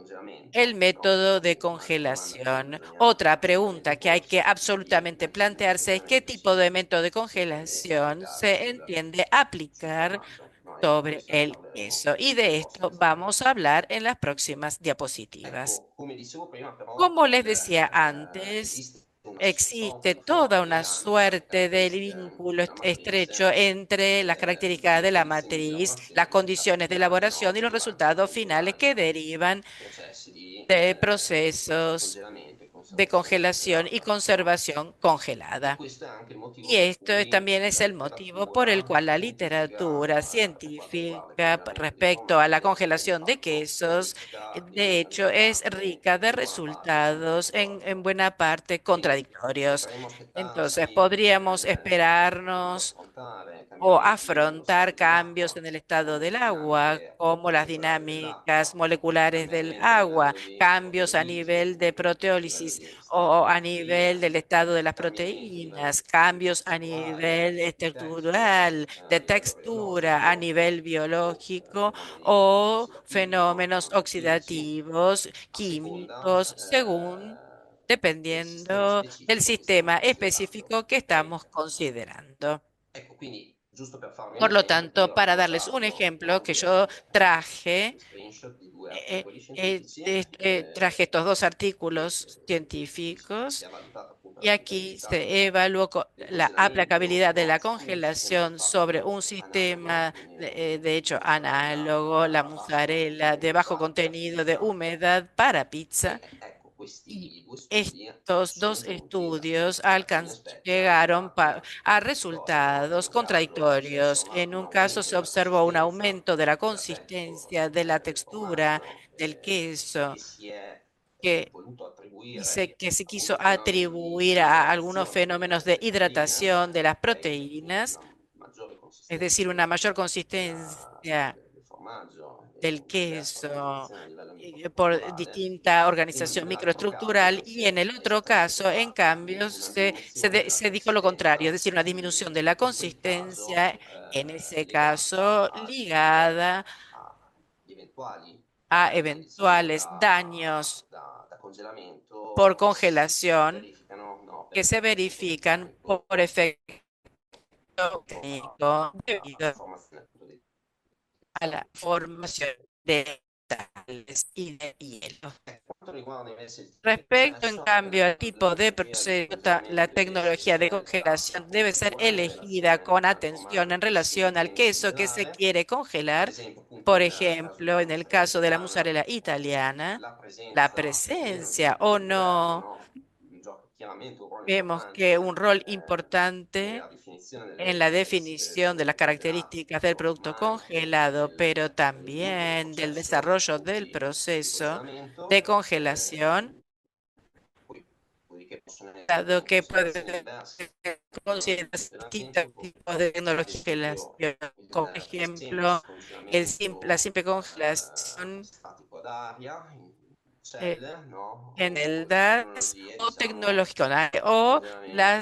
el congelamento, no? método de Quindi un'altra domanda che congelación. bisogna Otra pregunta assolutamente que hay que porsi di absolutamente che tipo di plantearse es qué congelamento tipo si de método de si intende congelación applicare se entiende sul aplicar formaggio, no? E di sobre questo ne el parleremo queso. Y nelle de esto prossime slide. vamos a hablar en las próximas diapositivas. Ecco, come dicevo prima però, Como les decía antes, esiste una sorta existe di toda forte una legame tra le suerte de caratteristiche vínculo della estrecho matrice, entre las características le de la condizioni di matriz, las lavorazione e i risultati condiciones de finali, elaboración y no? los Durante resultados appunto finales que vari derivan processi de di procesos congelamento e de conservazione congelación y congelata, no? conservación E congelada. questo è anche il motivo Y per esto cui también es la el motivo por el letteratura cual la scientifica, literatura per quanto riguarda il científica congelamento di respecto a la formaggi, è congelación de senz'altro quesos, ricca de di hecho, es risultati rica de in buona parte resultados en contraddittori. buena parte Quindi contradictorios. potremmo Entonces, aspettarci podríamos appunto esperarnos affrontare o cambiamenti nello afrontar stato cambios dell'acqua, en el estado come del le agua, dinamiche como las molecolari dinámicas dell'acqua, moleculares del cambiamenti a agua, livello di cambios a proteolici, nivel de a livello proteólisis di o stato di a nivel proteine, del estado de las cambiamenti a livello proteínas, di cambios a strutturale, nivel di texture, estructural, a de livello textura, a rheologico nivel o biológico fenomeni o ossidativi, no? fenómenos Fisici, oxidativos, a químicos, seconda según del sistema dependiendo del specifico che stiamo sistema considerando, específico que ok? estamos considerando. Ecco, quindi giusto per farvi un Por lo esempio, qui tanto, ho para darles un riportato, ejemplo no, que yo questi traje, screenshot di due articoli scientifici, traje estos dos qui artículos si científicos è valutata appunto y aquí l'applicabilità se evaluó del la congelamento, aplicabilidad de la no, su un sistema di congelación sobre un fatto analogo, sistema, quindi de hecho, mozzarella análogo, la a basso mozzarella de contenuto bajo d'acqua e contenido de pizza. humedad para pizza. Ecco, Y questi due studi estos sono dos giunti estudios a degli aspetti anche llegaron a contraddittori, no? In resultados un caso si è contradictorios. osservato En un un caso aumento se della observó un consistenza aumento de la della texture consistencia de la del textura formaggio del che queso si è que, voluto y attribuire que se quiso appunto a fenomeni di atribuir a algunos idratazione fenómenos de delle proteine, hidratación de las ok? Quindi proteínas una maggiore es decir, una mayor consistencia del formaggio del e una diversa queso organizzazione a livello por microstrutturale. distinta Quindi organización nell'altro caso microestructural y en invece el è otro esattamente caso, il en contrario, cambio, quindi una diminuzione della se dijo lo contrario, es consistenza, decir, una disminución de la in quel caso consistencia, en ese legata caso ligada agli eventuali a danni, diciamo, eventuales daños da por congelamento che si congelación verificano, no, per que se effetto appunto verifican meccanico por efecto o químico alla debido formazione appunto dei a la formación de metales y de hielo. Per quanto riguarda invece il tipo di Respecto, en processo, la cambio, al tipo de tecnologia di proceso, la congelamento deve essere tecnología de scelta congelación con debe ser cura in elegida relazione con al atención en formaggio che si relación al intende queso que se congelare. quiere Ad congelar. esempio, appunto, Por nel caso ejemplo, della en el mozzarella caso de la italiana, mozzarella italiana, la la presenza o meno di presencia o liquido no, no, gioca chiaramente un ruolo vemos que importante un rol importante nella definizione en delle la caratteristiche del definición de las prodotto congelato, características del producto ma anche congelado, nel pero tutto il también del processo desarrollo del di proceso de congelamento, congelación, che possono essere dado con que considerazioni puede diverse di considerarse distintos congelamento, tipos de ad tecnología de esempio congelación, como il semplice ejemplo la congelamento simple congelación statico ad aria in eh, celle, no? en el O DAS tecnologie, o diciamo, tecnológico di o congelamento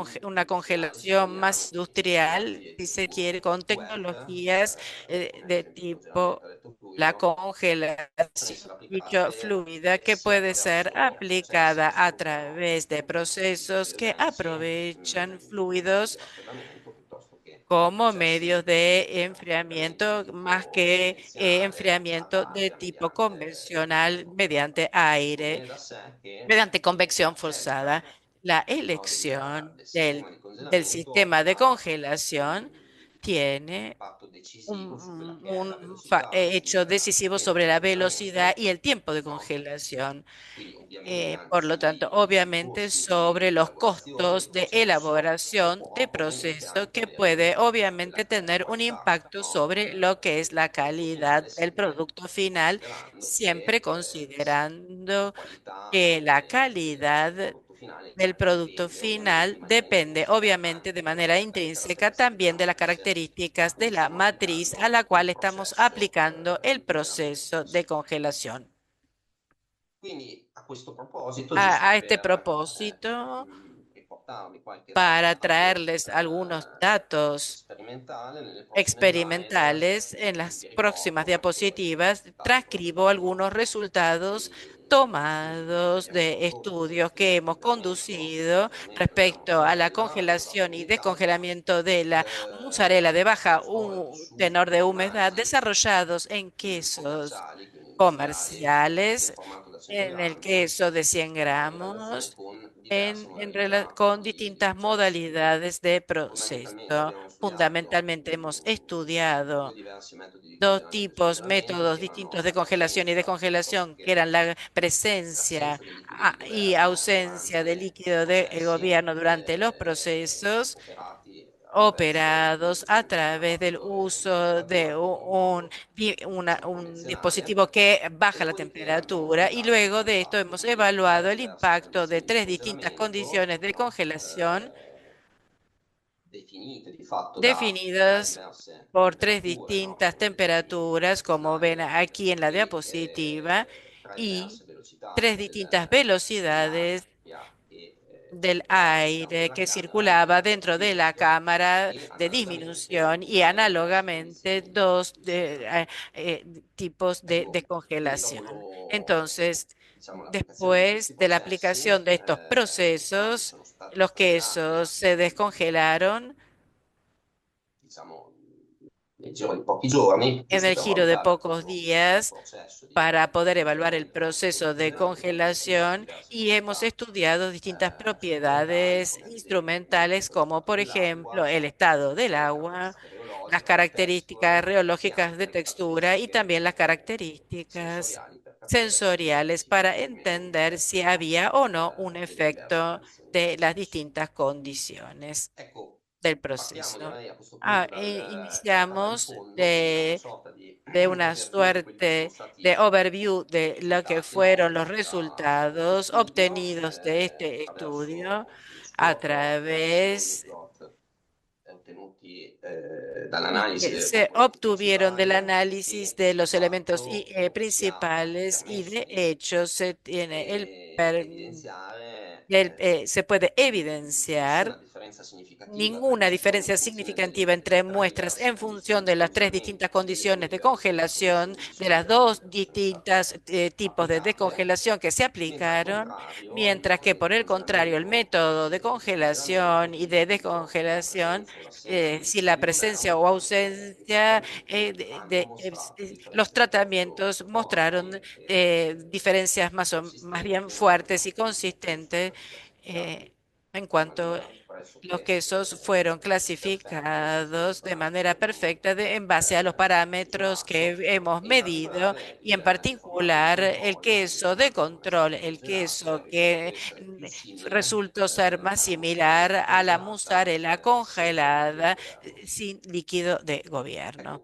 più una industriali, se congelación vogliamo, más quindi industrial, tecnologie si se tipo quiere, con wet, tecnologías come ad de esempio il congelamento tipo a letto la fluido, congelación possono essere fluida applicate que sia puede ser attraverso processi aplicada che a sfruttano través de procesos que diversi aprovechan mezzi fluidos di raffreddamento piuttosto che como medios processi de di raffreddamento di enfriamiento más tipo que convenzionale ad enfriamiento de aria tipo mediante convencional mediante ecco, aire, viene da sé che mediante convección la scelta, forzada. La no, elección del sistema di del congelamento sistema de ha congelación un tiene impatto decisivo su quella che è la hecho il decisivo tempo sobre di la velocidad congelamento, y el tiempo de no? congelación. Quindi ovviamente anche Por lo tanto, sui obviamente costi sobre di los elaborazione del costos de processo elaboración de può ovviamente proceso anche que avere un puede impatto su quella obviamente che è la tener un qualità, impacto no? sobre lo que es la Del prodotto calidad finale, del sempre producto final, considerando che siempre la considerando qualità que la del calidad prodotto finale del producto dipende ovviamente final in maniera depende intrinseca obviamente de anche manera dalle intrínseca caratteristiche della también de las matrice a características cui de la stiamo matriz a applicando la il cual estamos processo aplicando el di congelamento proceso de stesso. congelación. Quindi a questo proposito, giusto A este per propósito, riportarvi qualche para dato traerles algunos datos sperimentale, nelle prossime slide experimentales, en las vi próximas riporto qualche diapositivas dato transcribo fatto algunos resultados che tomados abbiamo de prodotto estudios sul que hemos conducido congelamento della respecto a la mozzarella a congelación bassa y umidità, descongelamiento de la mozzarella de baja appunto su tenor de humedad formaggi desarrollados en quesos commerciali, quindi industriali, del comerciales, formato da 100 en el grammi, queso de 100 in relazione gramos, con diverse modalità con di distintas processo. modalidades de Fondamentalmente proceso. abbiamo studiato Fundamentalmente hemos due estudiado diversi metodi di dos congelamento e tipos, surgelamento, métodos che distintos erano de la congelación y presenza piuttosto descongelación, que che eran la presencia l'assenza di liquido di y governo ausencia de durante i líquido de processi gobierno durante los procesos operati attraverso operados a l'utilizzo di un través del aparato uso de elettrofreggatore con modo un convenzionale. dispositivo que E baja la dopodiché abbiamo temperatura y studiato luego il de esto fatto hemos di tre evaluado el diverse impacto de condizioni di tres distintas congelamento, condiciones de no? congelación Definite di fatto da definidas diverse por tres temperature, no? distintas Come temperaturas, vedi in como ven slide, aquí en la e diapositiva, tre y diverse velocità tres distintas velocidades dell'aria che del circolava all'interno aire della que camera circulaba di dentro de la compartimento cámara e de analogamente disminución y tre diverse análogamente condizioni dos di surgelamento. tipos de Ecco, quindi congelación. Entonces, diciamo, l'applicazione di questi después de la processi, aplicación de estos i formaggi procesos, sono stati los congelati quesos se descongelaron diciamo, nel giro di pochi giorni, en giusto el per giro de valutare pocos appunto il días processo para poder di evaluar el congelamento e proceso de surgelamento. Abbiamo studiato congelación diverse y hemos proprietà estudiado distintas strumentali, propiedades come ad esempio instrumentales lo como por stato ejemplo dell'acqua, el estado del le agua, caratteristiche las reologiche, di características texture e reológicas anche de le textura y caratteristiche también las características sensoriali per capire sensoriales se ci para fosse o meno un entender si effetto, no, había o no un delle diverse efecto condizioni di de las processo. distintas condiciones Ecco, del partiamo proceso. direi a questo punto dalla tavola di Iniciamos fondo, quindi da una sorta di de una overview di quelli che sono suerte de stati overview i de lo que risultati, no, fueron los da questo resultados studio obtenidos de este estudio attraverso uno a stirplot, través secondoplot e ottenuti y dall'analisi que delle se componenti obtuvieron del principali análisis e de di los elementos fatto principales y permesso de di hecho se tiene evidenziare se puede nessuna evidenciar differenza significativa tra gli ninguna studi in diferencia funzione significativa entre tra i muestras diversi en condizioni función di de las tres congelamento distintas e delle due condiciones de diverse congelación, condizioni di de las surgelamento dos che sono state distintas tipos de applicate, descongelación que se mentre al aplicaron, contrario il mientras que metodo di por el contrario el congelamento método de e surgelamento congelación y de definito la descongelación, presenza o l'assenza di si liquido la di presencia governo, o ausencia hanno mostrato los differenze piuttosto tratamientos forti mostraron e diferencias más bien consistenti fuertes y nelle differenze consistentes classificate en in cuanto maniera los pressoché quesos fueron perfetta ai sensi dei clasificados de manera parametri perfecta en base a los parámetros que emerso hemos e in medido particolare y en il formato di particular el controllo che queso de risulta control, essere el congelata queso risulta que essere più simile resultó ser más alla mozzarella similar a la congelata mozzarella senza liquido di congelada governo. sin líquido de gobierno.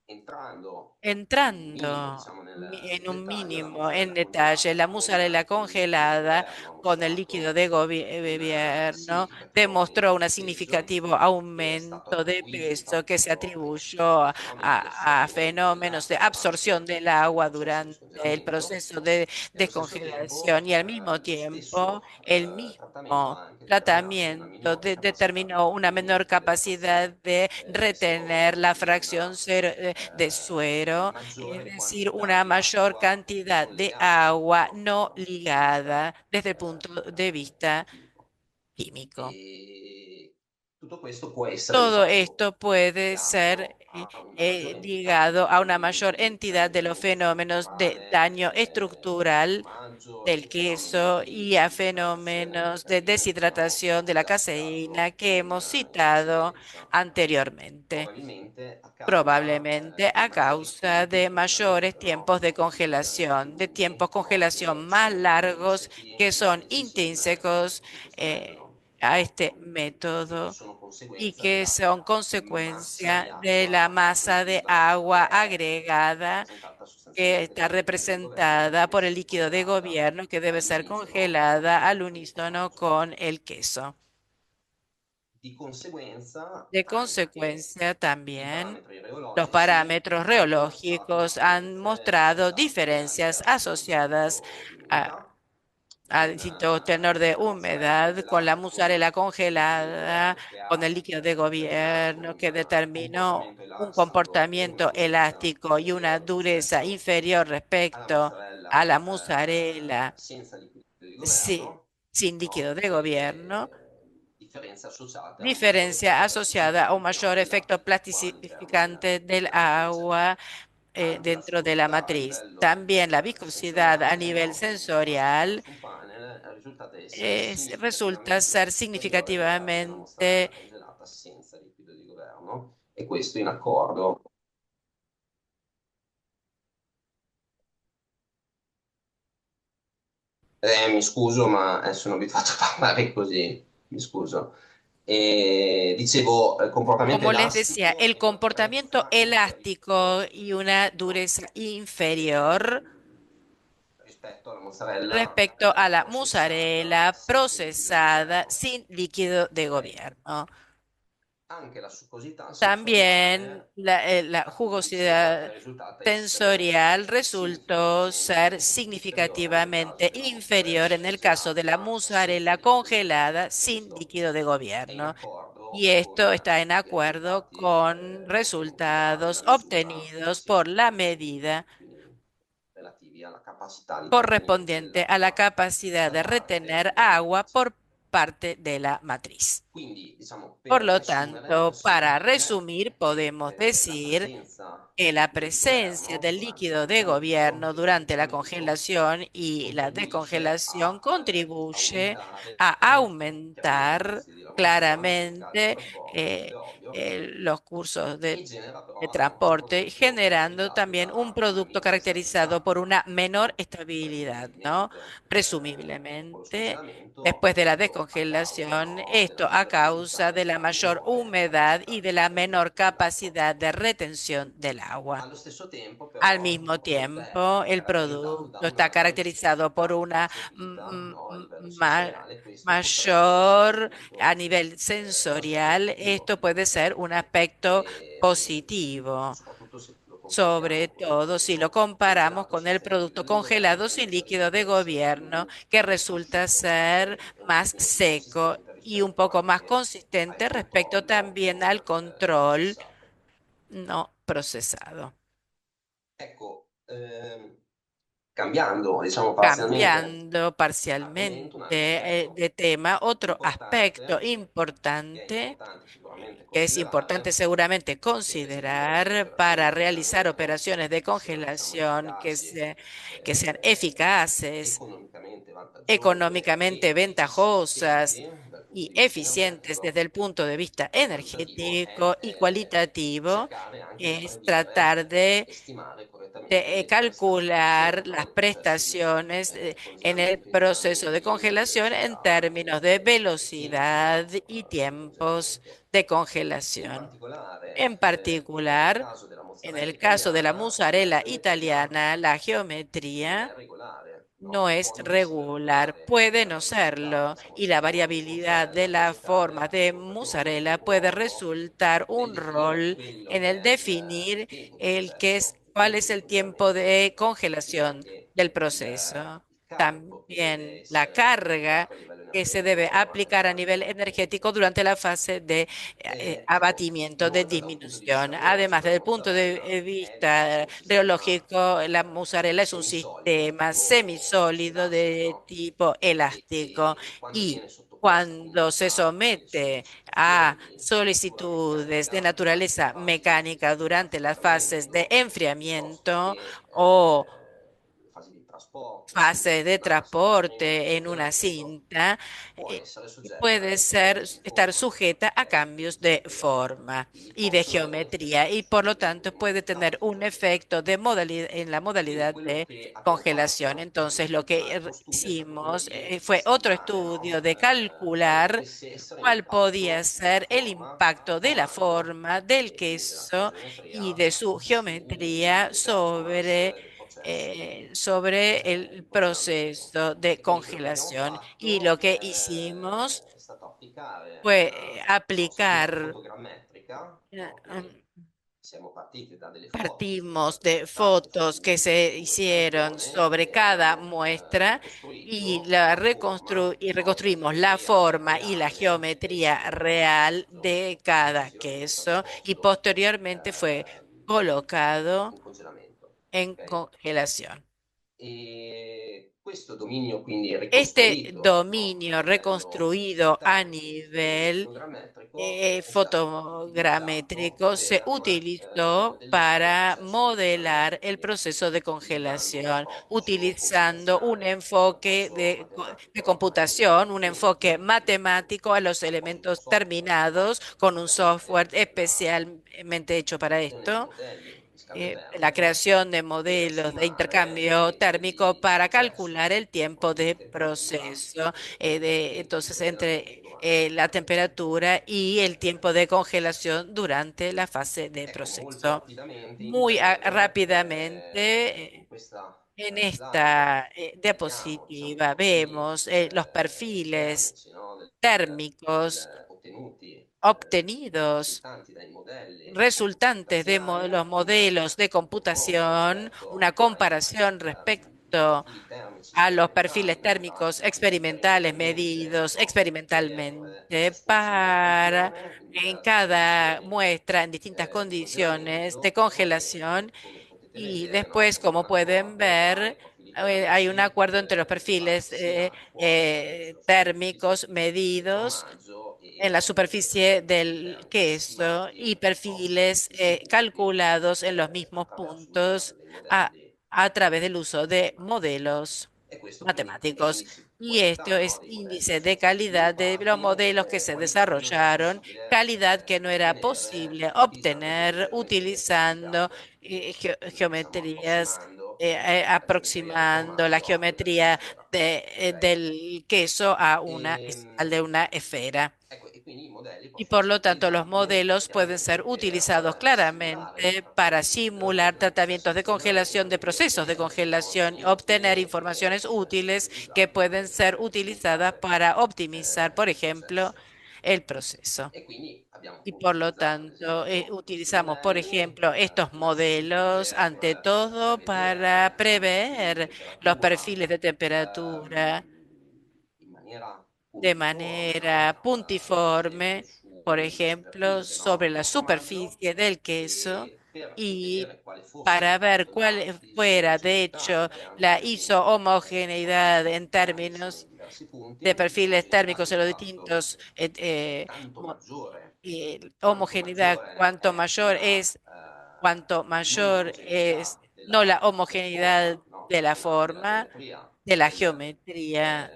Ecco, entrando in minimo, Entrando diciamo, en nel un dettaglio, la mínimo en mozzarella detalle, la congelata mozzarella con il liquido di congelada governo ha con el líquido mostrato de un gobierno significativo demostró aumento un di peso significativo che è stato aumento de attribuito peso que se appunto atribuyó ai fenomeni di a assorbimento fenómenos de dell'acqua absorción del nel agua processo di durante el surgelamento proceso de e allo stesso descongelación tempo y al mismo lo tiempo stesso el trattamento mismo ha anche determinato una tratamiento minore capacità di determinó una menor trattenimento capacidad dell'acqua de retener serosa, la quindi fracción de una suero, es maggiore decir, quantità una di mayor acqua cantidad non de legata agua no proprio dal punto di ligada vista desde el punto de vista chimico. químico. E tutto questo può essere di Todo fatto esto puede ser legato a una maggiore entità ligado a una mayor di entidad de los danno fenómenos de strutturale, daño estructural formaggio e del fenomeni queso di y a disidratazione della fenómenos de caseina che abbiamo deshidratación de la già citato caseína que hemos in citado precedenza, anteriormente, probabilmente a causa probablemente di a maggiori causa tempi di de congelamento, mayores però tiempos de congelación, de tiempos de congelación más largos que son intrínsecos di questo eh, metodo a este e che método sono y conseguenza que della son massa di consecuencia de la acqua masa de aggiuntiva agua che è agregada rappresentata que sostanzialmente está dal liquido di governo che representada deve por el essere líquido de congelata gobierno que debe ser all'unisono congelada con al il unísono formaggio. con el queso. Di conseguenza De anche consecuencia, i también parametri los reologici parámetros hanno mostrato reológicos han differenze mostrado associate al diferencias diverso asociadas distinto di a, umidità al con distinto tenor de la mozzarella humedad, con la congelata con mozzarella il liquido di congelada, governo che con el ha líquido de determinato gobierno que un determinó comportamento un elastico e una comportamiento durezza elástico y una inferiore dureza rispetto inferior alla respecto a mozzarella la mozzarella senza liquido di sí, governo, sin líquido no? de gobierno, Differenza associata a un maggiore diferencia potere asociada a un plastificante mayor efecto dell'acqua all'interno plastificante del della matrice. agua Anche la dentro de la succosità a matriz. livello También la viscosidad a sensoriale, nivel no? Come se fosse guardare sensorial su un panel, è risultata essere resulta ser significativamente superiore al caso della significativamente mozzarella congelata senza liquido di governo, e questo in accordo. Mi scuso, ma sono abituato a parlare così, mi scuso. E dicevo, comportamento como les decía, elastico el e una comportamiento durezza elástico inferiore y una dureza inferior rispetto alla mozzarella respecto a la processata mozzarella senza liquido di procesada governo. sin líquido de Ok? gobierno. Anche la succosità También sensoriale la è jugosidad risultata essere sensorial resultó ser significativamente inferiore nel caso significativamente della inferior mozzarella en el caso de la congelata senza mozzarella liquido di governo. congelada E sin questo líquido de è in gobierno. Y accordo esto con está en i acuerdo risultati con ottenuti dalla resultados misura obtenidos por la CIP, medida quindi relativi alla capacità di trattenimento correspondiente a la dell'acqua capacidad da de parte retener della agua matrice. por parte de la matriz. Quindi, diciamo, Por per lo riassumere, tanto, possiamo para dire resumir, che podemos la decir presenza que di la liquido di presencia governo del durante il líquido de congelamento gobierno e il durante la surgelamento congelación y la contribuisce descongelación a contribuye aumentare a chiaramente i aumentar flussi di lavandina, i canali di claramente trasbordo, ed è ovvio, los cursos e genera de però un transporte, prodotto generando caratterizzato también un da una producto minore caracterizado stabilità, por una menor estabilidad, ¿no? presumibilmente dopo lo Presumiblemente. surgelamento, Después de la appunto a causa, descongelación, no, della esto a maggiore causa umidità de e la della mayor minore humedad capacità y di de la menor trattenimento dell'acqua. capacidad de retención del agua. Allo stesso tempo, Al però, mismo il prodotto tiempo, è el caratterizzato da producto está una caracterizado por sensibilità una percepita, no, a livello ma- sensoriale, questo potrebbe essere un mayor a punto nivel sensorial. Esto puede ser un aspecto positivo, soprattutto se lo sobre confrontiamo con il todo si lo prodotto comparamos congelato con el sostenibile producto del governo, congelado che sin invece líquido de dovrebbe essere più gobierno, que resulta passivo, ser lento e más quindi seco consistente y un rispetto poco más anche al consistente respecto controllo también non al control processato. no procesado. Ecco, cambiando, diciamo, parzialmente Cambiando parcialmente argomento, un altro aspetto de tema, otro aspecto importante, che è importante importante sicuramente que es importante considerare, seguramente deve seguire delle considerar operazioni para di realizar congelamento operaciones de che siano, diciamo, congelación efficaci, que sean eficaces, economicamente vantaggiose económicamente ed ventajosas efficienti dal punto y di vista eficientes desde energetico el punto de vista e qualitativo, energético y cualitativo, cercare anche di es prevedere tratar de e stimare correttamente le prestazioni calcular no, las nei processi di prestaciones en el congelamento in proceso termini de di congelación en velocità términos de e tempi velocidad y di tiempos congelamento. de In congelación. particolare, En nel particular, caso della en mozzarella el caso de la italiana, la mozzarella geometria italiana, la non è geometría regolare, no no? es Può non essere regular, regolare puede nella no velocità serlo, questa y la variabilidad de mozzarella la forma vegetale de può particolarmente mozzarella puede ruolo resultar nel un definire rol quello en che el è il definir tempo di el que es, processo, il cuál tempo es di el tiempo congelamento, de sia congelación anche del il proceso. carico che deve También la essere carga applicato a livello que se debe energetico durante la aplicar a fase nivel di energético abbattimento. durante la fase de Ecco, abatimiento, de inoltre da un punto di vista disminución. Además, biologico desde la el punto mozzarella de è di fatto vista un sistema reológico, la mozzarella es un semisolido, sistema tipo semisólido de elastico, tipo elástico e quando y viene sottoposta cuando appunto se a delle somete a sollecitazioni puramente solicitudes de meccanica durante le naturaleza fasi mecánica di durante las fases de raffreddamento, piuttosto enfriamiento che o le fasi di trasporto su fase de un asse, chiamiamolo transporte en una surgelamento, cinta, può eh, essere soggetta a puede dei ser, cambiamenti di estar forma sujeta a cambios di de geometria. forma Quindi y de possono avere geometría y effetti por lo tanto puede tener un modificatori. efecto de modalidad en la Quindi modalidad quello de che abbiamo congelación. fatto Entonces, lo in un que altro studio è stato quello hicimos di fue otro stimare, estudio no? de Quale calcular potesse essere cuál podía l'impatto della ser el forma impacto de la formaggio forma del e quindi della sua queso y geometria de su geometría sulle performance sobre del processo di sobre el congelamento. proceso de E quindi quello che abbiamo congelación. Y lo fatto que hicimos è stato applicare fue una procedura aplicar, fotogrammetrica, eh, no? um, Quindi siamo partiti da delle foto che sono partimos state de scattate fotos que su se un hicieron campione sobre e cada abbiamo muestra y ricostruito la la forma, y no? La reconstruimos la geometria forma y la reale del geometría singolo real formaggio de e cada successivamente queso y trasposto posteriormente fue colocado in congelamento. en Ok? congelación. E questo dominio quindi Este ricostruito, no, a dominio livello reconstruido a simultaneo nivel fotogrammetrico è stato utilizzato fotogramétrico se per utilizó modellare il para processo di modelar el congelamento, proceso de utilizzando un congelación, approccio utilizando un computazionale, un enfoque approccio de matematico ai computación, un enfoque congelamenti, matemático a los apposito elementos software, no, terminados, con un software per la especialmente hecho para creazione di esto, modelli di scambio la termico creación de per modelos de stimare i intercambio tempi térmico di para calcular processo, el tiempo de ovviamente con proceso, tempi entonces congelativi entre durante il la congelamento. temperatura y el tiempo de congelación durante la fase de Ecco, molto proceso. rapidamente in Muy breve, rápidamente, in questa en slide esta vediamo, diciamo, diapositiva profili vemos los perfiles termici, no, térmicos ottenuti, obtenidos risultanti dai modelli resultantes de computazionali, los un modelos de confronto computación, una rispetto ai comparación respecto profili termici a los perfiles sperimentali térmicos fatti experimentales sperimentalmente, medidos no, per experimentalmente ciascun singolo para campione en in cada condizioni muestra en distintas di condiciones de congelamento, no? congelación E come potete y vedere, no, después, c'è un como pueden accordo tra i ver, profili hay un termici acuerdo entre los perfiles rilevati sia fuori sulla superficie térmicos del medidos formaggio en la superficie profili del termici queso y stimati, no, perfiles distribuiti calculados en los mismos attraverso l'utilizzo puntos dei a, modelli a través del uso de matematici. modelos E questo quindi matemáticos. indice di Y esto qualità, no, es dei modelli che índice sono de stati calidad de los sviluppati, modelos que se qualità che non era desarrollaron, possibile calidad que no era ottenere posible utilizzando obtener geometrie utilizando semplificate. Quindi diciamo geometrías, la geometria del aproximando la formaggio a quella della geometría misura. Ok? del queso a E, al de una esfera. ecco, Y por lo tanto, los modelos pueden ser utilizados claramente para simular tratamientos de congelación de procesos de congelación, obtener informaciones útiles que pueden ser utilizadas para optimizar, por ejemplo, el proceso. E quindi abbiamo Y appunto por lo utilizzato ad tanto, esempio questi utilizamos, por modelli ejemplo, estos classici modelos ante per todo para prevedere profili di prever los temperatura perfiles de temperatura in maniera de puntiforme, manera no? Per esempio puntiforme, por su ejemplo, superficie, no? sobre la Del formaggio superficie del queso e per y vedere quale fosse para ver l'impatto cuál da fuera, de disomogeneità hecho, all'interno la dei punti isohomogeneidad en thermici términos in diversi de punti, perfiles si nota térmicos che en los l'impatto distintos è tanto maggiore quanto homogeneidad, maggiore è cuanto non mayor es omogeneità no la della forma, homogeneidad no? de la Della forma, geometria de la geometría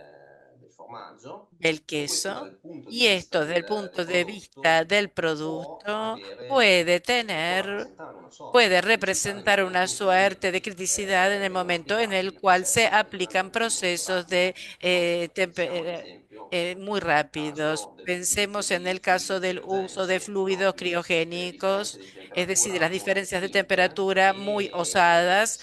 del formaggio, del e questo queso, dal punto di y vista esto desde el del punto de vista prodotto del può producto avere, puede può tener, rappresentare una sorta puede di criticità nel representar una momento in cui suerte de criticidad en el vengono momento en el applicati cual se processi aplican estremamente procesos rapidi, de no? Pensiamo ad esempio muy al rápidos. caso dell'utilizzo Pensemos en el di caso fluidi del uso de criogenici, no? fluidos Quindi delle differenze criogénicos, di es decir, de temperatura las molto diferencias de spinte temperatura muy osadas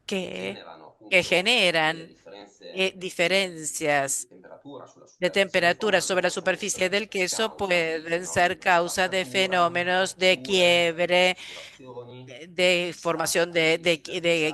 che que, generano que appunto delle generan differenze di diferencias temperatura sulla de superficie del temperatura sobre la formaggio, possono superficie essere del queso causa di, pueden no, ser di causa de spaccature, di fenómenos de fratture, di quiebre, fissurazioni, de di formación strappi de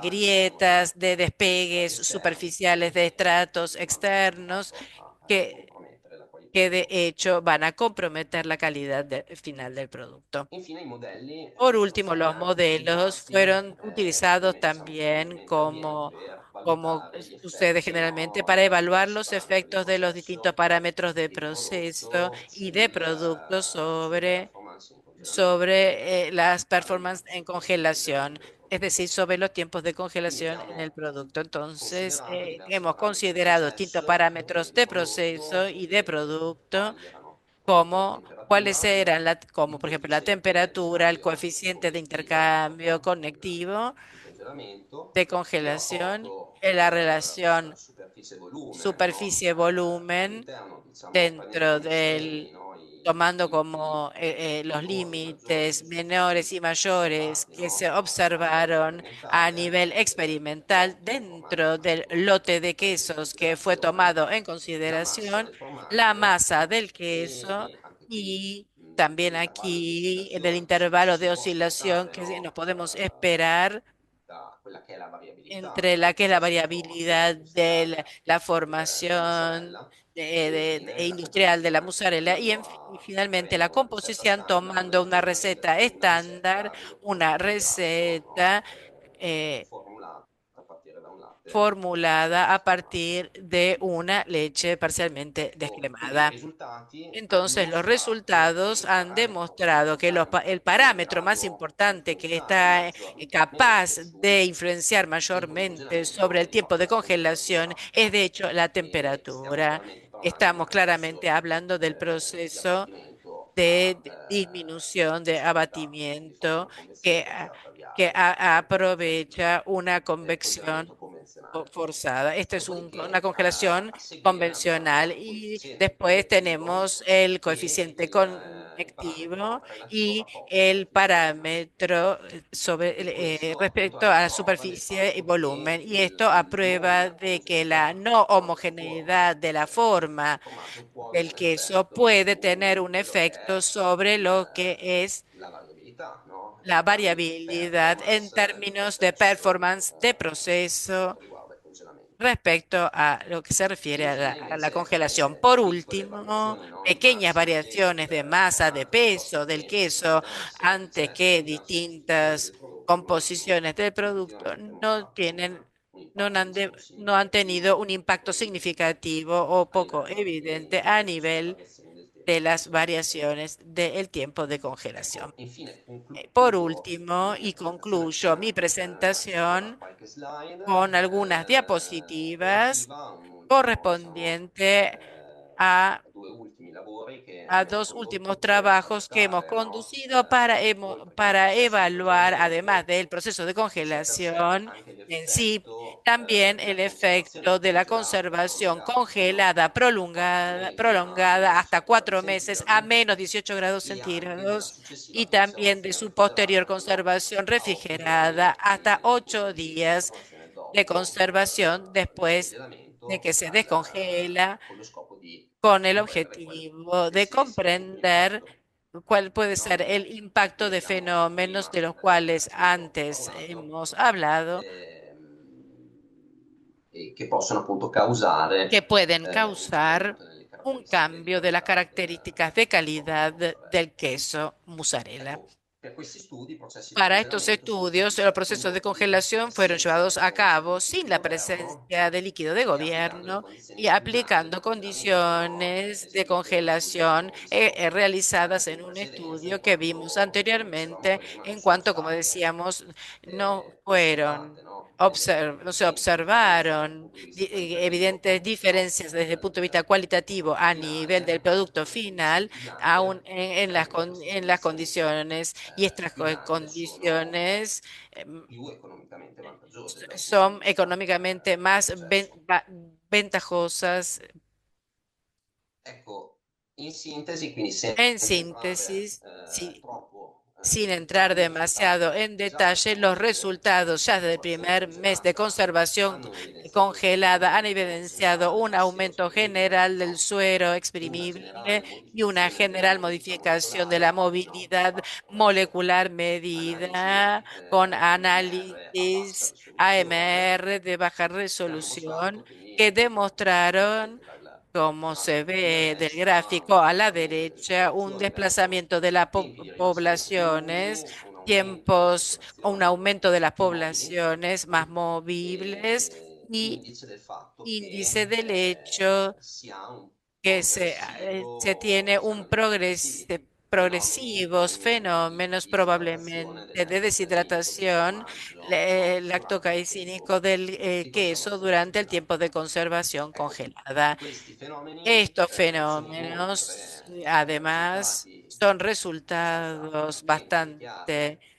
superficiali, grietas, de degli despegues strati esterni superficiales de che estratos vanno di externos fatto a que, compromettere la qualità que del de prodotto. hecho van a comprometer la calidad final del producto. Infine i modelli Por sono último, stati los anche modelos utilizzati fueron utilizados come diciamo también strumenti allievo como, per como valutare gli sucede effetti, generalmente, no, para dei evaluar diversi los parametri di efectos de los distintos processo parámetros de del proceso prodotto y de producto sulle sobre, performance in congelamento sobre las performances en sul tempo di congelación. congelamento del Es prodotto. decir, sobre los tiempos de Quindi congelación en el abbiamo producto. Entonces, considerato diversi hemos parametri di considerado distintos processo parámetros del de proceso prodotto, y de producto quali erano appunto la como cuáles temperatura, eran, como il por ejemplo la coefficiente di temperatura, el scambio coeficiente de connettivo intercambio dopo conectivo il congelamento, de il congelación, rapporto la relación superficie-volume, no? superficie-volumen All'interno, diciamo, prendendo dentro come estremi, del, no? I tomando limiti como los minori, maggiori límites che sono menores y stati mayores osservati, que se no? A livello observaron a sperimentale nivel nel experimental lotto di dentro formaggi del fatto lote de in quesos que fue considerazione, tomado en la massa consideración, del la formaggio masa del queso e anche qui y también nell'intervallo di aquí en el oscillazione che intervalo si de può oscilación aspettare, que nos no? podemos esperar Da quella che è la variabilità entre la que es la processi di formaggio variabilidad de industriale la della formación mozzarella e infine la industrial de la composizione, mozzarella y, y finalmente la avendo una ricetta composición standard tomando una prendere receta una estándar, ricetta di yogurt una grasso, no? receta eh, Formulata a partire da un latte formulada a scremato. partir de una leche parcialmente Ecco, quindi i descremada. risultati hanno Entonces, los dimostrato che resultados il han parametro più demostrado que importante el che è in parámetro más grado di importante que influenzare está capaz maggiormente de sul influenciar tempo di mayormente sobre congelamento el è tiempo proprio de la congelación temperatura. es, de hecho, la E stiamo temperatura. chiaramente parlando di Estamos un processo claramente hablando del di proceso abbattimento de a disminución, de velocità, no? Di fatto abatimiento una conversione que, forzata avviata rispetto aprovecha una al congelamento convección convenzionale. forzada. Esta es una Dopodiché, congelación a seguire abbiamo convencional il y coefficiente después connettivo tenemos el e coeficiente il parametro conectivo relativo al y rapporto el superficie-volume. parámetro sobre, E questo appunto respecto a a la riprova del superficie y fatto che volumen. Y esto il aprueba non de que la omogeneità no della forma homogeneidad de la del forma formaggio può avere del un queso effetto puede tener su un quello che efecto è sobre lo que es la variabilità, no? la In termini di variabilidad en performance del términos de processo performance de per quanto proceso riguarda il congelamento. respecto a lo que se E refiere infine a la invece congelación. Por piccole último, variazioni, no? Di pequeñas massa, di peso variaciones de del masa, de formaggio peso del e di queso antes interesse que in diverse composizioni distintas del prodotto hanno composiciones del producto effettivamente mostrato un impatto no han tenido significativo un impacto significativo o a poco livello evidente di a riduzione delle nivel variazioni del de tempo. las variaciones del tiempo de Ecco, congelación. infine Por concludo último, la mia y concluyo mi presentazione con presentación qualche slide con algunas diapositivas relativa, un'ultima cosa, no? correspondiente a Due ultimi a dos últimos trabajos que hemos conducido para evaluar, además del proceso de congelación en sí, también el efecto de la conservación congelada prolongada hasta 4 meses a menos 18 grados centígrados y también de su posterior conservación refrigerada hasta 8 días de conservazione después de que se descongela con el objetivo de comprender cuál puede ser el impacto de fenómenos de los cuales antes hemos hablado, che possono appunto causare que pueden un causar cambiamento nelle un caratteristiche cambio de las características de del calidad mozzarella. del queso mozzarella. Ecco, per questi studi i processi di Para estos congelamento sono stati estudios, los procesos de condotti congelación fueron senza la llevados a presenza di cabo liquido sin di la governo presencia de líquido de e applicando le gobierno condizioni y finali di aplicando congelamento condiciones de descritte nello studio che congelación abbiamo visto realizadas en in un precedenza, in estudio que vimos quanto, come dicevamo anteriormente, prima, non en sono cuanto, como state decíamos, no fueron osservate, no, delle no se evidenti differenze dal observaron punto di vista qualitativo evidentes diferencias desde el punto de vista cualitativo a nivel del finale, producto nelle condizioni final, aún finali en queste las condizioni condiciones y estas finali sono condiciones più economicamente vantaggiose dal punto di son vista económicamente del más processo. ventajosas. Ecco, in sintesi, quindi En senza entrare síntesis, sí, troppo sin nel entrar dettaglio, i demasiado risultati en già detalle, los ottenuti resultados ya con desde el conservazione primer mes de congelata conservación hanno evidenziato congelada han un evidenciado percentuale un del siero aumento esprimibile, general del no? suero E una exprimible generale y una modificazione della general mobilità modificación de la molecolare, no? movilidad molecular Analisi medida con AMR a bassa análisis risoluzione AMR de baja che hanno resolución mostrato, quindi que come demostraron, vedete dal como se grafico qui a ve del destra, un gráfico a la desplazamento delle derecha, un popolazioni verso desplazamiento de las tempi di rimasto dei poblaciones, testuli, un aumento delle tiempos, un popolazioni aumento de las più mobili poblaciones más movibles e y indice del fatto índice che del hecho si ha un que se tiene progressivo, si un hanno dei progressivi fenomeni progresivos di fenómenos disidratazione probablemente del de latte caseinico sul deshidratación formaggio, no? Durante il lactocaicínico tempo del di queso conservazione durante el congelata. tiempo de conservación Ecco, congelada. questi fenomeni Estos sono fenómenos, inoltre además, risultati son abbastanza resultados evidenti e chiari bastante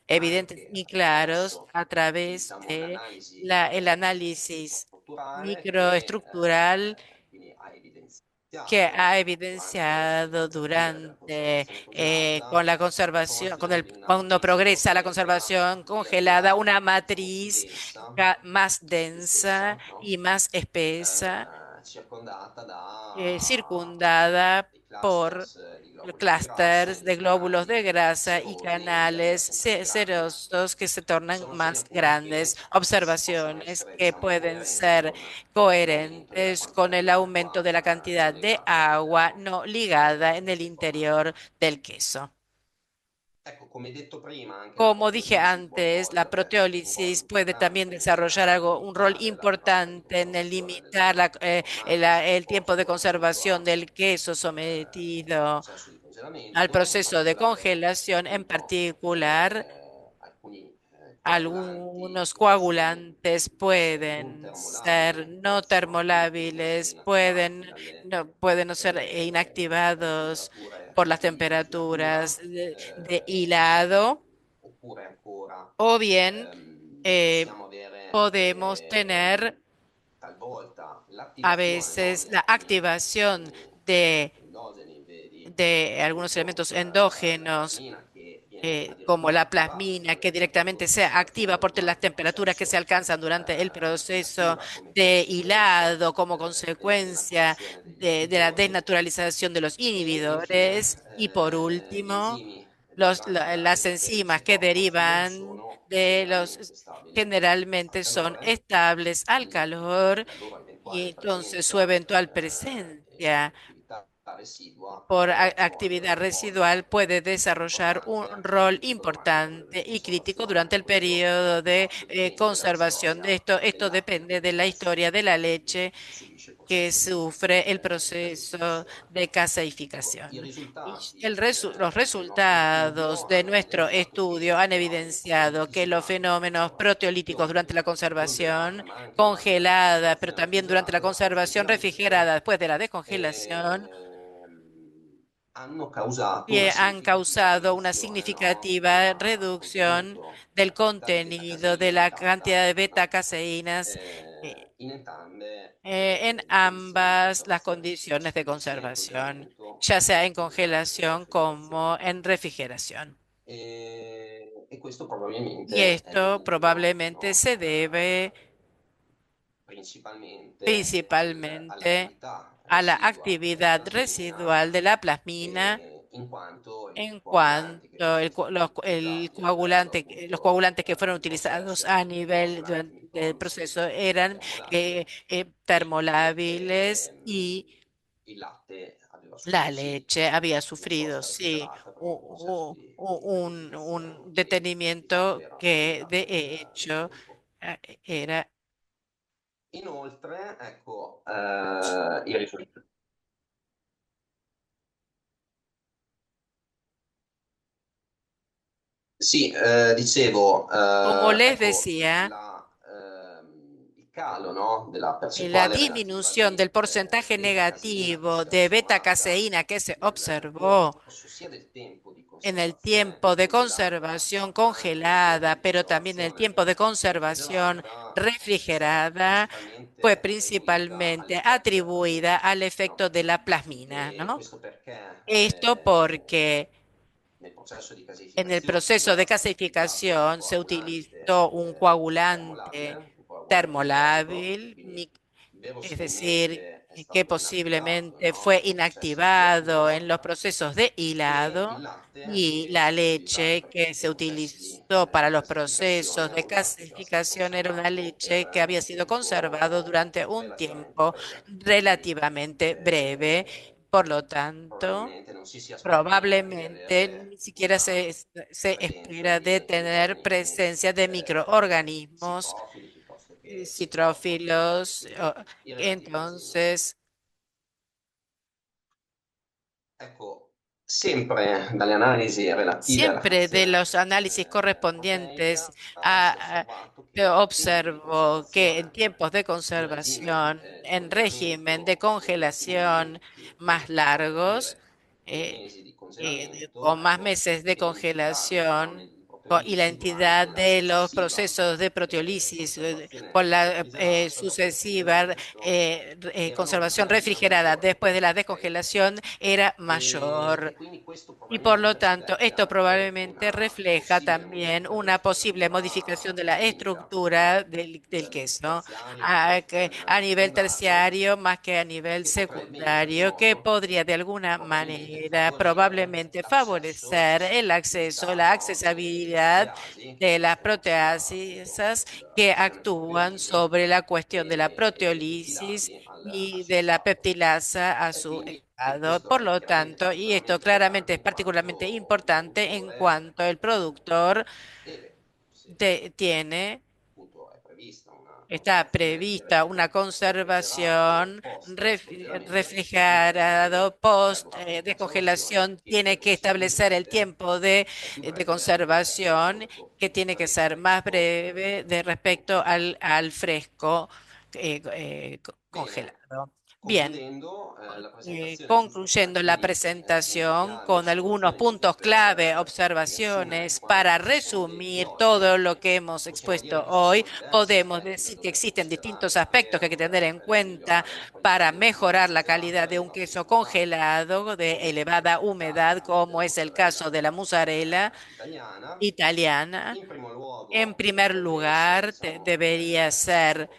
evidentes anche y claros attraverso, a través diciamo, de l'analisi el análisis microstrutturale che microestructural quindi ha que evidenziato ha durante evidenciado la durante conservazione congelata con la la conservación, formazione di una cuando matrice progresa la proteica conservación via congelada, via una più matriz densa, más più densa spessa, no? y más espesa, Circondata da circundada dei por clusters di globuli di grassa e clústeres dei de glóbulos de canali grasa y serosi che canales diventano più grandi. serosos que se tornan Sono segni más appunto grandes. che possono Observaciones essere, que diciamo, pueden coerenti ser con l'aumento della coherentes con quantità el di aumento acqua de la non cantidad de legata agua all'interno no ligada en el del formaggio. interior del queso. Ecco, come detto prima, anche la Como dije proteolisi può antes, la svolgere un ruolo proteólisis puede también importante desarrollar un rol limitare la durata di importante en el conservazione limitar del formaggio el tiempo de sottoposto appunto conservación a del queso un sometido processo di al congelamento, in proceso de particolare congelación, en appunto particular, alcuni coagulanti algunos possono coagulantes essere non pueden ser termolabili, no possono appunto essere termolábiles, inattivati dalle pueden no ser inactivados temperature por las di temperaturas cottura, de hilado, oppure ancora o bien eh, possiamo avere podemos tener talvolta a l'attivazione, no, veces di la alcuni activación meccanismi de endogeni, vedi algunos appunto elementos la endógenos plasmina che viene como addirittura la attivata plasmina, que dalle directamente temperature di sea activa cottura por las durante il temperaturas que se processo alcanzan durante el di proceso cattura come de conseguenza hilado, como della consecuencia denaturazione degli de la inibidori desnaturalización de los e infine inhibidores. Y por gli último, enzimi derivanti las dai enzimas que ricettosi derivan sono de generalmente stabili al generalmente son calore, estables al quindi calor la loro y eventuale entonces su presenza eventual e presencia attività residua por svolgono actividad un ruolo residual puede desarrollar un importante rol durante il periodo importante di y crítico conservazione. durante el Questo periodo de appunto dipende dalla conservación. storia del Esto latte depende de che la historia de la leche subisce il que processo sufre el di proceso gasificazione. de Ecco, i caseificación. Y risultati los del nostro resultados studio de hanno nuestro evidenziato estudio che han la evidenciado que los proteoliticità fenómenos o la proteolíticos conservazione durante la congelata, conservación ma anche durante la congelada, pero conservazione también durante la refrigerata, dopo il conservación congelamento, refrigerada después de la descongelación, ehm, hanno causato y una han significativa causado una riduzione, no, significativa della, reducción contenuto del della quantità di contenido de beta-caseina la indicata, cantidad de no? beta-caseínas In entrambe en le condizioni di ambas las conservazione, condiciones de sia in conservación, congelamento ya sea che en in congelación como refrigerazione. en refrigeración. E questo Y probabilmente è esto dovuto, probablemente no, se debe principalmente principalmente all'attività a la residua della actividad plasmina, residual de la plasmina in quanto i en coagulanti che cuanto vengono el utilizzati a livello coagulante, los appunto coagulantes que fueron di utilizados processo, a i nivel coagulanti del micronici proceso eran termolábili e termolábiles y il latte aveva la subito, sì, leche había non so sufrido, se era sí, separata, però un processo un di il latte detenimiento era que de eliminato nel hecho tempo. era Inoltre, ecco, i risultati. Sì, dicevo, como les ecco, decía. il calo, no, della La percentuale relativa disminución di del porcentaje beta-caseina che negativo si è de osservata beta-caseína que se nel observó corso sia del tempo di en el conservazione tiempo de congelata, conservación ma anche nel tempo congelada, di pero también en el conservazione tiempo de conservación refrigerata, è stata refrigerada, fue principalmente attribuita principalmente all'effetto della atribuida plasmina, al efecto no? de la plasmina, E ¿no? questo perché Esto porque nel processo di en el gasificazione proceso de veniva utilizzato un gasificación se coagulante utilizó un coagulante termolabile, un coagulante freddo, termolábil, quindi es decir, verosimilmente è que stato inattivato, posiblemente no, fue nei processi di inactivado en filatura los procesos de e il hilado latte y che la si utilizzava leche que nei se processi di utilizó para los gasificazione procesos era de un latte già stato gasificación era una conservato leche que per había un sido conservado tempo durante un relativamente tiempo breve. Quindi relativamente breve. Por lo tanto, probabilmente non ci si aspetta di probablemente avere ni siquiera una se presenza espera di de tener organismi presencia de microorganismos citrofili piuttosto che citrofagi. citrófilos. Quindi i relativi casini. Entonces, Ecco, sempre dalle analisi relative alla siempre de frazione los análisis correspondientes proteica si è osservato che i tempi di observo que en conservazione tiempos de in regime conservación, di en régimen de congelamento più congelación lunghi, más quindi per largos, dire nei eh, mesi di congelamento, con más ecco, meses de e l'entità, no, congelación di y la proteolisi entidad durante la de los successiva procesos de proteólisis conservazione con la refrigerata, dopo il sucesiva congelamento, erano conservación tuttavia refrigerada maggiori. después de la Ok? descongelación era E mayor. quindi questo Y por lo probabilmente tanto, esto rispecchia probablemente una refleja possibile también modifica una della posible struttura modificación de la chimica estructura del livello queso terziario piuttosto che a a livello nivel secondario, terciario más que a nivel che potrebbe in qualche secundario, que modo podría de alguna probabilmente manera favorire probablemente l'accesso, favorecer el acceso, l'accessibilità, la no, delle accesibilidad proteasi de las appunto proteasas que sia delle actúan proteolisi sobre la cuestión de la e delle proteólisis peptidasi al y de la sostrato. peptilasa a E su quindi Por questo è lo chiaramente tanto, y esto particolarmente claramente importante es in particularmente quanto il importante en produttore cuanto el productor deve, se tiene, appunto è prevista una está conservazione prevista una refrigerato conservación post congelamento, quindi deve refrigerado stabilire post l'intervallo di conservazione descongelación, che tiene que establecer el verosimilmente tiempo è più de breve conservación rispetto que tiene que giustamente ser al más fresco breve de respecto appunto. al fresco Bene, congelado. Bien. concludendo, la presentazione di questa Concluyendo la operazioni presentación iniziali, con algunos osservazioni giusto puntos per clave, riassumere observaciones, para quanto ci siamo detti resumir oggi, todo lo que hemos possiamo dire expuesto che ci hoy, sono diversi podemos aspetti da decir que dover existen distintos considerare aspectos que hay que tener en per cuenta migliorare la qualità para della plasmina mejorar la calidad congelata de e un la queso fruibilità, congelado de come elevada nel humedad, caso como della es el caso mozzarella de la mozzarella italiana. italiana. In primo En luogo primer dovrebbe essere, lugar, diciamo, debería ser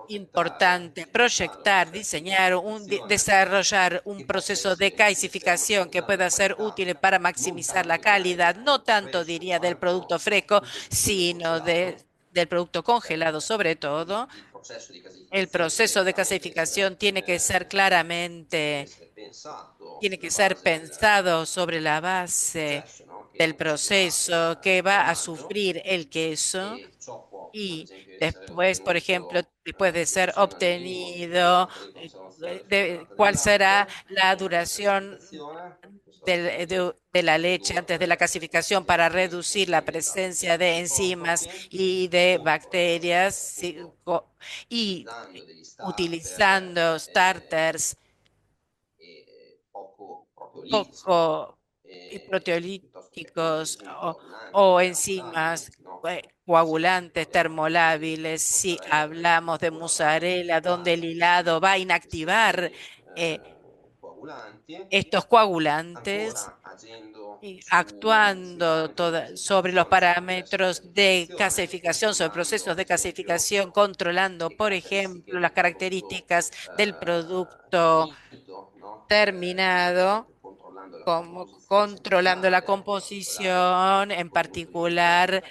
importante progettare importante e pensare a un proyectar, processo di diseñar, gasificazione desarrollar un che possa proceso de essere inizialmente gasificación que dare pueda ser qualità útil para non maximizar la tanto direi del calidad, no prodotto tanto fresco diría del producto quanto fresco, appunto di quello sino congelato, del producto congelado perché sobre todo. il processo di El gasificazione deve proceso de chiaramente gasificación deve claramente, essere pensato tiene que sulla ser base pensado sobre la del base processo, no, che del seguirà proceso que il va a formaggio sufrir el queso e ciò può ad y esempio essere después, por ejemplo, ottenuto después de in ser funzione al minimo obtenido, durante la conservazione de refrigerata del cuál será latte la prima della duración gasificazione, questo aspetto de la di leche antes de la 2 o 3 gasificación para secondi reducir la contiene presencia de enzimas citrofobi y de bacterias appunto y utilizzando degli starter utilizando starters e poco poco piuttosto che con proteolíticos enzimi coagulanti, o coagulanti, enzimas no? coagulantes Parliamo termolábiles. di Si mozzarella che hablamos de attua per mozzarella, donde el inattivare hilado va a questi inactivar enzimi eh, coagulanti, estos coagulantes ancora agendo y sui parametri di sobre los classificazione, sul processo di parámetros de classificazione, clasificación, sobre procesos controllando de ad esempio clasificación, controlando, le por caratteristiche ejemplo, las del prodotto características del producto finito, no? Ad terminado, esempio controllando la como composizione controlando la essenziale, in particolare composición, il en contenuto di umidità, particular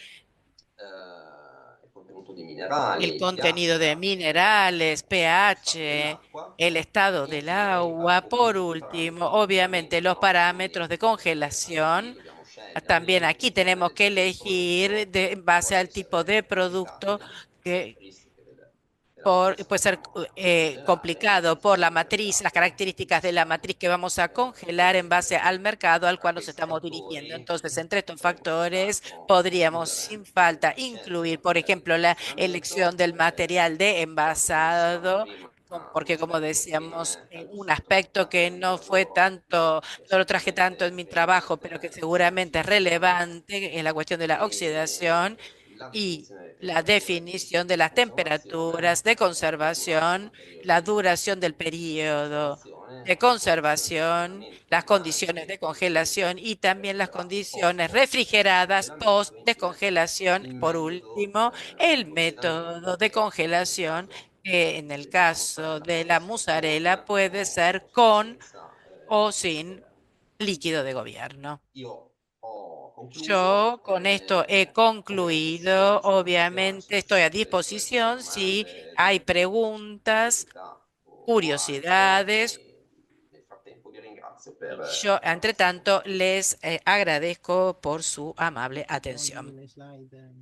il contenuto di el minerali, il contenido de pH, minerales, lo stato pH, dell'acqua el estado e in del generica agua. Por ovviamente i último, parametri di obviamente congelamento, los no? Quindi parámetros de anche qui congelación. dobbiamo scegliere También in aquí funzione tenemos del que tipo di elegir prodotto en che base vuole al tipo essere de applicato, producto le que caratteristiche della puede matrice ser da congelare complicado e por la in quel matriz, las caso características de la matriz que vamos a congelar en base al mercado al cual nos questi estamos dirigiendo. fattori Entonces, entre estos avremmo factores pensato di podríamos includere sin falta nella scelta del incluir, por materiale di ejemplo, la elección confezionamento, del material de dato che dicevamo envasado, prima un porque como aspetto che non decíamos, è dallo un stesso aspecto que dettaglio del mio no fue lavoro, tanto, ma che no lo traje tanto en sicuramente mi è trabajo, pero que rilevante nella seguramente es discussione, relevante en la cuestión de la oxidación la y definizione delle la temperature definición de di las conservazione, temperaturas de la durata conservación, del periodo la di duración del periodo conservazione de e le condizioni di conservación, congelamento las durante condiciones de e congelación y también las refrigerato post condiciones refrigeradas post congelamento, infine descongelación. il Por metodo último, el di congelamento método de che nel congelación, caso que en el della caso mozzarella de può la essere con mozzarella puede ser o con senza o liquido sin verde. líquido de gobierno. Io ho concluso, Yo con esto he ovviamente sono a concluido. disposizione se Obviamente estoy a dovesse disposición si domande hay di preguntas, curiosità o altro curiosidades. e nel frattempo vi ringrazio Y yo, per la entre vostra tanto, attenzione. les agradezco por su amable Si togli atención. le slide.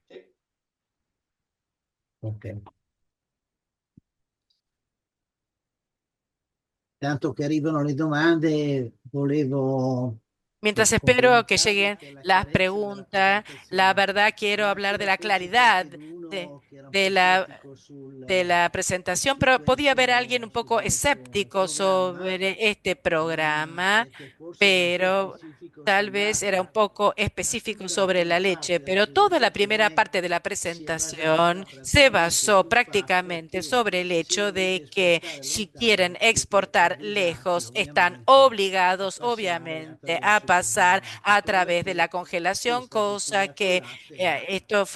Sì. Ok. Tanto che arrivano le domande, volevo Mientras espero que complimentarmi lleguen per la las chiarezza della preguntas, la presentazione. verdad quiero hablar Nasce de da la questo claridad qualche de, uno che era un de po' la, scettico de la presentación, su pero podía haber alguien un su poco questo escéptico programma, sobre este programa, perché forse era un po' pero specifico tal sul vez era un latte. poco Ma específico tutta la sobre prima la leche, parte della pero toda la primera presentazione parte de la si è basata presentación se praticamente basó sul fatto prácticamente che sobre el se hecho volete de que esportare si quieren lontano siete exportar obbligati lejos, están ovviamente a obligados passare obviamente a attraverso il pasar congelamento, a cosa través de la che congelación, questa cosa disciplina col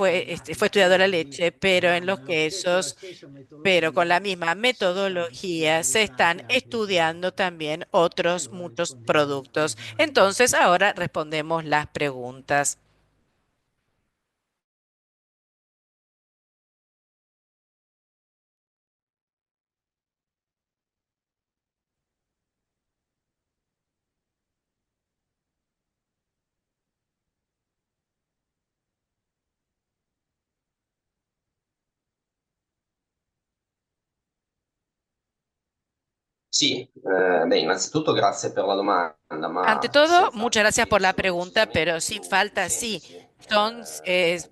que latte esto il fue latte estudiado en la quindi leche, pero en los hanno la quesos, stessa pero con la metodologia misma si stanno metodología se sviluppati están altri estudiando prodotti. también otros Allora muchos rispondiamo alle productos. domande. Entonces, ahora respondemos las preguntas. Sì, beh, innanzitutto grazie per la domanda, Ante ma todo, senza muchas gracias dubbi por la sono pregunta, pero decisamente sin più falta, sí, semplici. son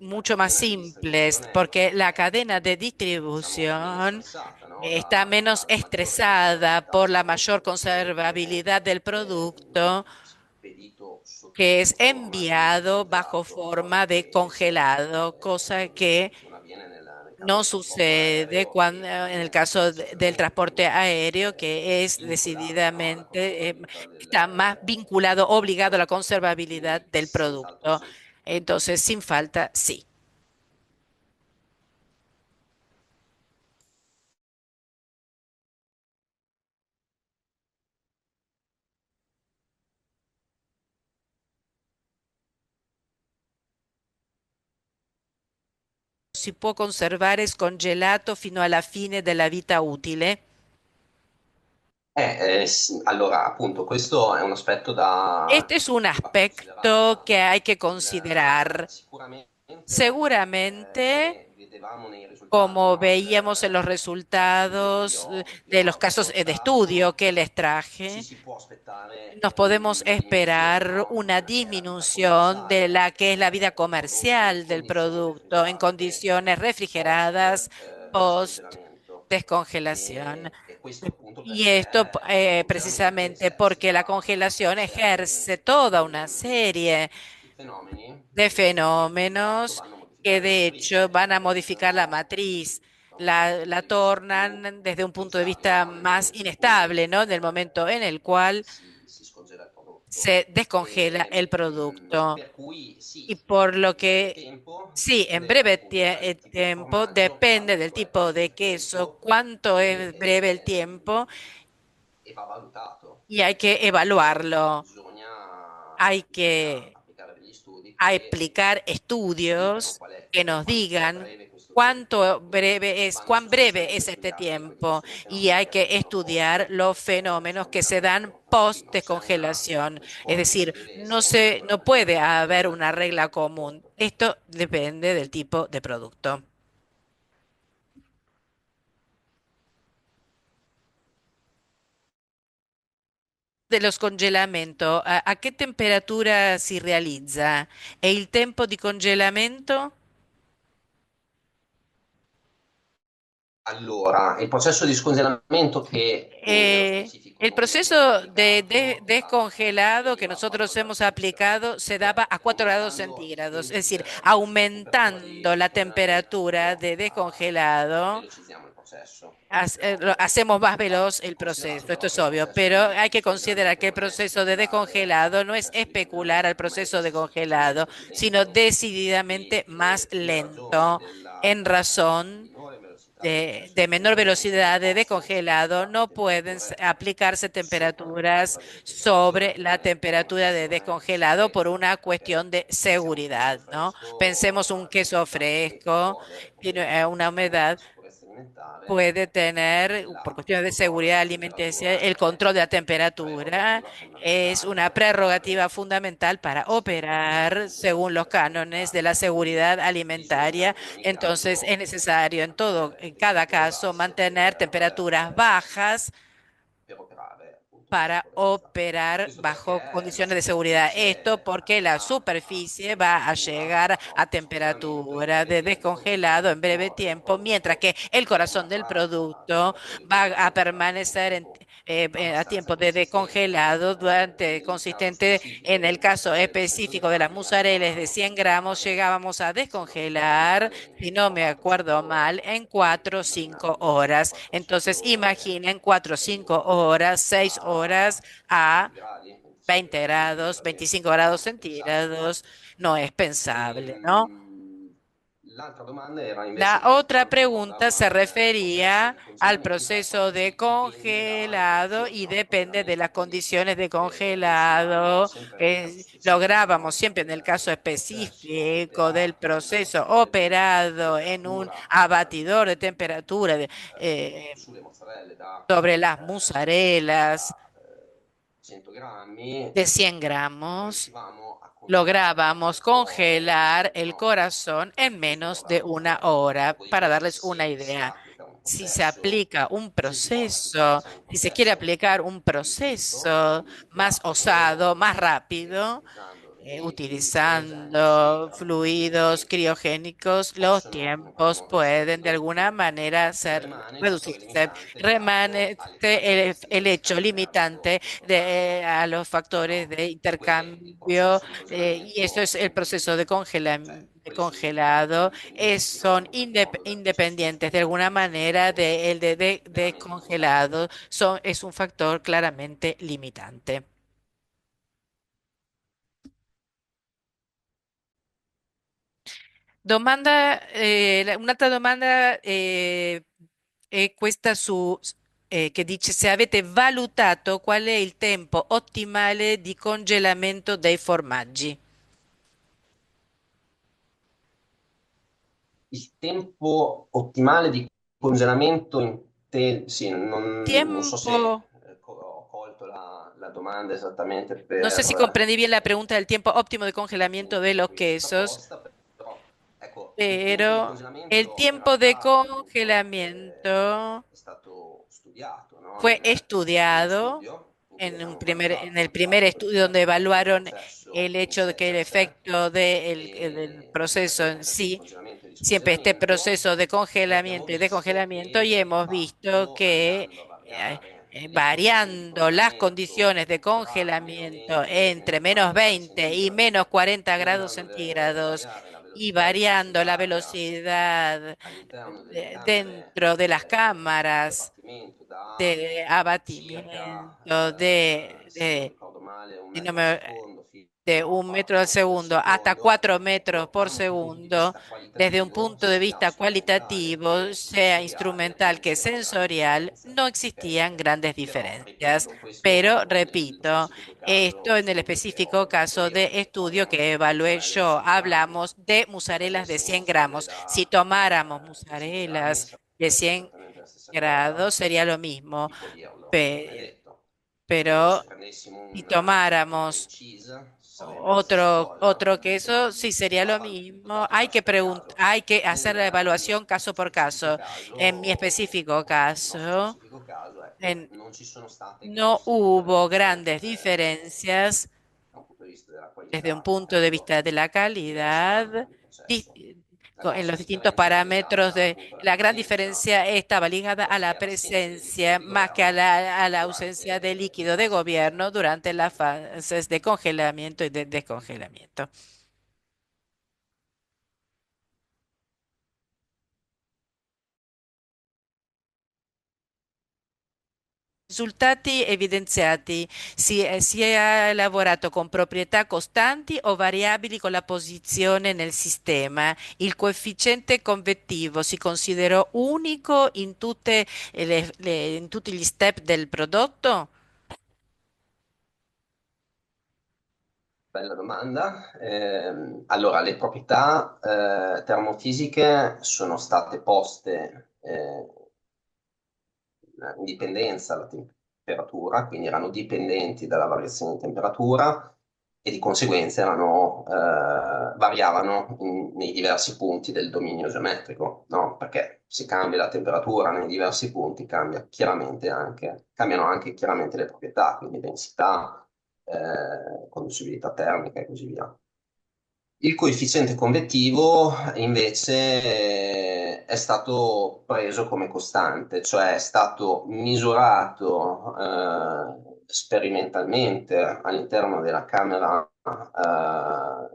La mucho más catena di simples distribuzione porque la cadena de diciamo, meno distribución stressata, no? está menos Dalla maggiore estresada conservabilità por del la mayor prodotto che viene conservabilidad del producto, spedito que es sotto forma di enviado bajo congelato, cosa forma de che congelado, cosa que non avviene nel caso no del trasporto sucede aereo cuando, che en el viene caso del decisamente più transporte aéreo, que es vincolata, no, alla decididamente, conservabilità está más del vinculado, obligado a la prodotto. conservabilidad Quindi del senz'altro producto. sì. Entonces, sin falta, sí. Si può conservare scongelato fino alla fine della vita utile. Allora, appunto, questo è un aspetto Este es un da considerare, aspecto no? que hay que considerar. Sicuramente, Seguramente, come vedevamo nei risultati, como no, veíamos en los degli studi che resultados vi de ho los casos de riportato, estudio que les ci traje, si può aspettare nos podemos una diminuzione, esperar no, di una quella che è la vita disminución commerciale de la que es la vida del prodotto in comercial del condizioni producto en refrigerate condiciones post refrigeradas post surgelamento. descongelación. E questo appunto Y esto perché il precisamente congelamento in sé si porque la fa congelación una serie ejerce toda una di serie fenomeni de che di fatto fenómenos vanno a que modificare la de hecho matrice van a e modificar la rendono matriz, la l'elettrolisi più tornan desde un punto de instabile, vista no? Nel más momento in cui inestable, ¿no? En el momento en el cual si scongela il prodotto. se descongela el producto. Per cui sì, Y por lo in breve que tempo sí, en dipende breve appunto dal tipo di tiempo, formaggio, depende del quanto è tipo questo de il queso, tempo cuánto es breve el e, tiempo e va valutato. y hay que E evaluarlo. Hay bisogna que applicare degli studi che aplicar ci dicano estudios qual è, que nos quanto è digan breve questo tempo e vanno cuán breve es sostanzialmente este studiati quei tiempo processi y hay meccanici che que avvengono post estudiar los fenómenos que se dan descongelamento. Quindi post non c'è descongelación. un Es discorso che decir, deve essere una no puede regla haber comune una per ogni regla común. tipo. Esto depende del tipo de producto. Dello scongelamento, a che temperatura si realizza? E il tempo di congelamento? Allora, il processo di scongelamento che nello specifico El noi abbiamo proceso de applicato descongelado que avveniva a nosotros 4 hemos gradi centigradi, aplicado se daba cioè a 4 grados aumentando centígrados, es decir, la temperatura di aumentando la temperatura scongelamento de descongelado. velocizziamo il processo. Hacemos más veloz el Considerato proceso, esto però es che il obvio, processo pero di hay que considerar scongelamento que el non è proceso de speculare descongelado al no es processo di especular al congelamento, ma è proceso de congelado, semplicemente più sino lento decididamente más e in ragione lento della en razón minore velocità del processo de di menor scongelamento velocidad si de possono descongelado, spostare le no pueden temperature aplicarse sopra la temperaturas temperatura di sobre refrigerazione la per una temperatura de questione di descongelado por sicurezza, una perché cuestión de pensiamo a un queso seguridad, ¿no? Pensemos fresco, un la queso umidtà fresco, può avere tiene come una parametro humedad, di sicurezza alimentare puede tener, por cuestiones de seguridad la alimenticia, temperatura el è control de la temperatura prerogativa es fondamentale una per operare prerrogativa fundamental para secondo operar appunto le según los procedure cánones de la alimentari. Quindi seguridad bisogna alimentaria. in ogni Entonces, es caso necesario mantenere en cada temperature caso, basse mantener temperaturas bajas per operare appunto con para sicurezza. operar Questo bajo perché la condiciones de seguridad. Esto superficie porque la arriverà a superficie va a temperatura, llegar a no, scongelamento in temperatura breve de tempo e quindi descongelado en il breve cuore del tiempo, mientras prodotto que el corazón del rimarrà a producto temperatura di va a congelamento per un permanecer tempo a abbastanza tiempo de consistente. descongelado durante Nel caso consistente. specifico En el delle caso mozzarelle di 100 específico de las grammi mozzarellas de arrivavamo a 100 gramos, congelare, llegábamos a se non ricordo descongelar, male, in si no me acuerdo 4-5 mal, ore. en Quindi 4 o 5 immaginatevi horas. 4-5 Entonces, ore imaginen 4 o 5 horas, 6 horas a a 20 gradi, 25 20 gradi grados, centigradi, 25 grados non è pensabile. centígrados, no es pensable, ¿no? L'altra domanda era invece La per otra quanto pregunta riguardava se il processo refería di al congelamento e proceso quindi de dipende dalle congelado y condizioni no, di depende de las congelamento, quindi condiciones de consideriamo congelado. sempre nel caso Lográbamos specifico siempre en el caso il processo específico del operato in una proceso sorta di operado en un temperatura abatidor de temperatura eh, sulle mozzarelle da sobre las mozzarellas 100 grammi, de 100 gramos. riuscivamo a congelare Lográbamos il cuore congelar in el no, corazón en 100 menos de ore. una hora, para Dopodiché, darles una se si idea. applica un Si se processo, aplica un se si vuole applicare, proceso, diciamo, un si se quiere processo aplicar un più spinto, proceso quindi più más rapido, osado, más rápido, utilizzando dei tempi criogenici utilizando fluidos ragionevoli, criogénicos, los possono in qualche tiempos modo essere pueden de alguna ridotti. manera ser Rimane il fattore reducirse. limitante legato Remane alle el caratteristiche hecho scambiando limitante a los factores de e quello è il intercambio, processo di y eso es congelamento, el proceso de cioè de quelli sono i parametri congelado, indipendenti che son vanno per conto del processo di independientes de alguna scongelamento. manera de el de Veramente limitante. congelado, es un factor claramente limitante. Un'altra domanda è questa che dice se avete valutato qual è il tempo ottimale di congelamento dei formaggi. Il tempo ottimale di congelamento sì, non so Tiempo, se ho colto la domanda esattamente no sé si comprendí bien la pregunta del tiempo óptimo de congelamiento de los in cui è stata quesos, posta, però ecco, il tempo di pero el congelamento in tiempo de realtà appunto congelamiento è stato studiato, no? fue Nel primo estudiado studio in cui abbiamo en valutato el primer estudio donde l'effetto del evaluaron processo el in hecho de sé que el per sé efecto del e proceso per en processo di sí congelamento e di siempre este proceso de e abbiamo congelamiento y visto descongelamiento y che di hemos visto fatto que andando a eh, variare le condizioni di variando las congelamento condiciones de tra meno congelamiento 20 e entre meno menos 40 gradi 20 y menos centigradi 40 e grados andando a centígrados variare la y velocità del flusso variando la d'aria velocidad all'interno delle camere dentro de las di cámaras abbattimento da de circa, abatimiento se non ricordo male, un y no metro al me- secondo de fino a 1 metro al 4 metri al segundo hasta secondo, 4 metros por da un punto di segundo, vista desde un qualitativo, punto de sia vista strumentale cualitativo, che sea sensoriale, instrumental non que c'erano grandi sensorial, differenze. no Ok? existían grandes Però, diferencias. ripeto, Pero, questo nello repito, specifico caso esto en el studio che específico ho fatto caso io, de estudio parliamo che sempre di evalué mozzarella di yo, 100 grammi, hablamos de se mozarelas de prendessimo 100 mozzarelle gramos. Si da tomáramos 200 grammi mozarelas de sarebbe 100 esattamente la stessa cosa? grados, sería lo mismo. Chi può dirlo? Non è Pe- detto. Però pero se prendessimo si un cream tomáramos cheese sarebbe la stessa cosa? otro queso, sí sería lo Va mismo. fatto caso per caso. Hay que hacer la Nel mio evaluación caso por specifico caso. En mi caso, específico nel nostro caso, specifico caso, ecco, en- non ci sono state no grosse hubo differenze grandes diferencias da un punto di vista della desde un qualità, punto de comparando vista de la diversi calidad parametri di di- processo. La en grossa los distintos differenza era parámetros legata de appunto alla la gran presenza diferencia estaba ligada a piuttosto che la all'assenza di liquido presencia di más que governo a la ausencia de durante le líquido de fasi di gobierno congelamento. durante las fases de congelamiento y de descongelamiento. Risultati evidenziati. Si è lavorato con proprietà costanti o variabili con la posizione nel sistema. Il coefficiente convettivo si considerò unico in in tutti gli step del prodotto? Bella domanda. Allora, le proprietà termofisiche sono state poste in dipendenza dalla temperatura, quindi erano dipendenti dalla variazione di temperatura e di conseguenza variavano nei diversi punti del dominio geometrico, no? Perché se cambia la temperatura nei diversi punti, cambiano anche chiaramente le proprietà, quindi densità, conducibilità termica e così via. Il coefficiente convettivo invece è stato preso come costante, cioè è stato misurato sperimentalmente all'interno della camera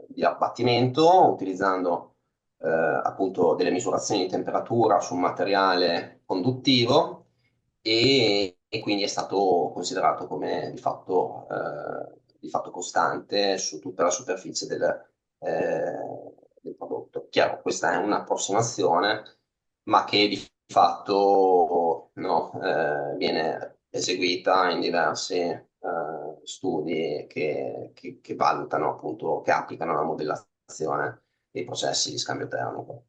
di abbattimento, utilizzando appunto delle misurazioni di temperatura su un materiale conduttivo e quindi è stato considerato come di fatto costante su tutta la superficie del prodotto. Chiaro, questa è un'approssimazione, ma che di fatto no, viene eseguita in diversi studi che valutano appunto, che applicano la modellazione dei processi di scambio termico.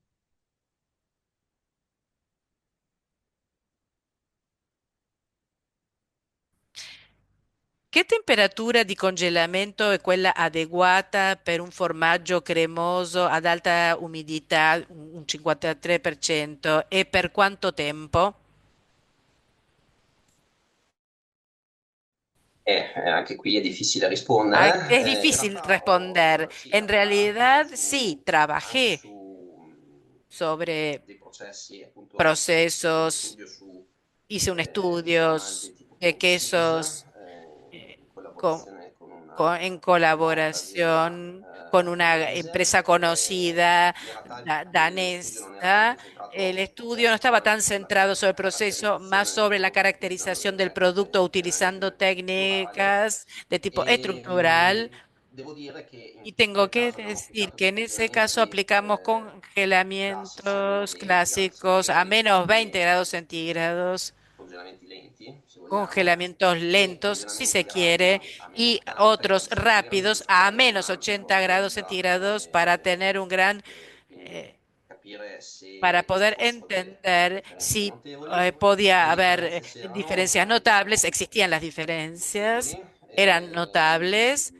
Che temperatura di congelamento è quella adeguata per un formaggio cremoso ad alta umidità, un 53%, e per quanto tempo? Anche qui è difficile Es rispondere. In difícil realtà ho responder. En lavorato realidad, sí, anche trabajé su sobre dei processi, appunto, uno procesos, studio su hice un estudio formaggi tipo de cream cheese, quesos in con, collaborazione con en una nota azienda colaboración con una danese. empresa conocida In realtà lo studio non era tanto danesa. El incentrato sul estudio no processo estaba tan quanto sulla centrado sobre el proceso, más caratterizzazione del sobre la prodotto, utilizzando caracterización delle del tecniche producto, utilizando strutturali. técnicas de tipo E estructural. devo dire che Y in tengo quel que caso abbiamo decir applicato que dei en ese caso congelamenti aplicamos classici a meno congelamientos 20 gradi clásicos a centigradi, menos 20 quindi grados centígrados, congelamenti lenti, se vogliamo, congelamientos e lentos, si se congelamenti quiere, rapidi a meno y 80 otros gradi centigradi, rápidos giusto per a avere menos un'ampia 80 grados conoscenza centígrados para tener un gran, quindi eh, capire para se ci poder fossero delle entender differenze si notevoli. podía Le haber differenze c'erano, diferencias notables, erano existían las notevoli, diferencias, eran notables,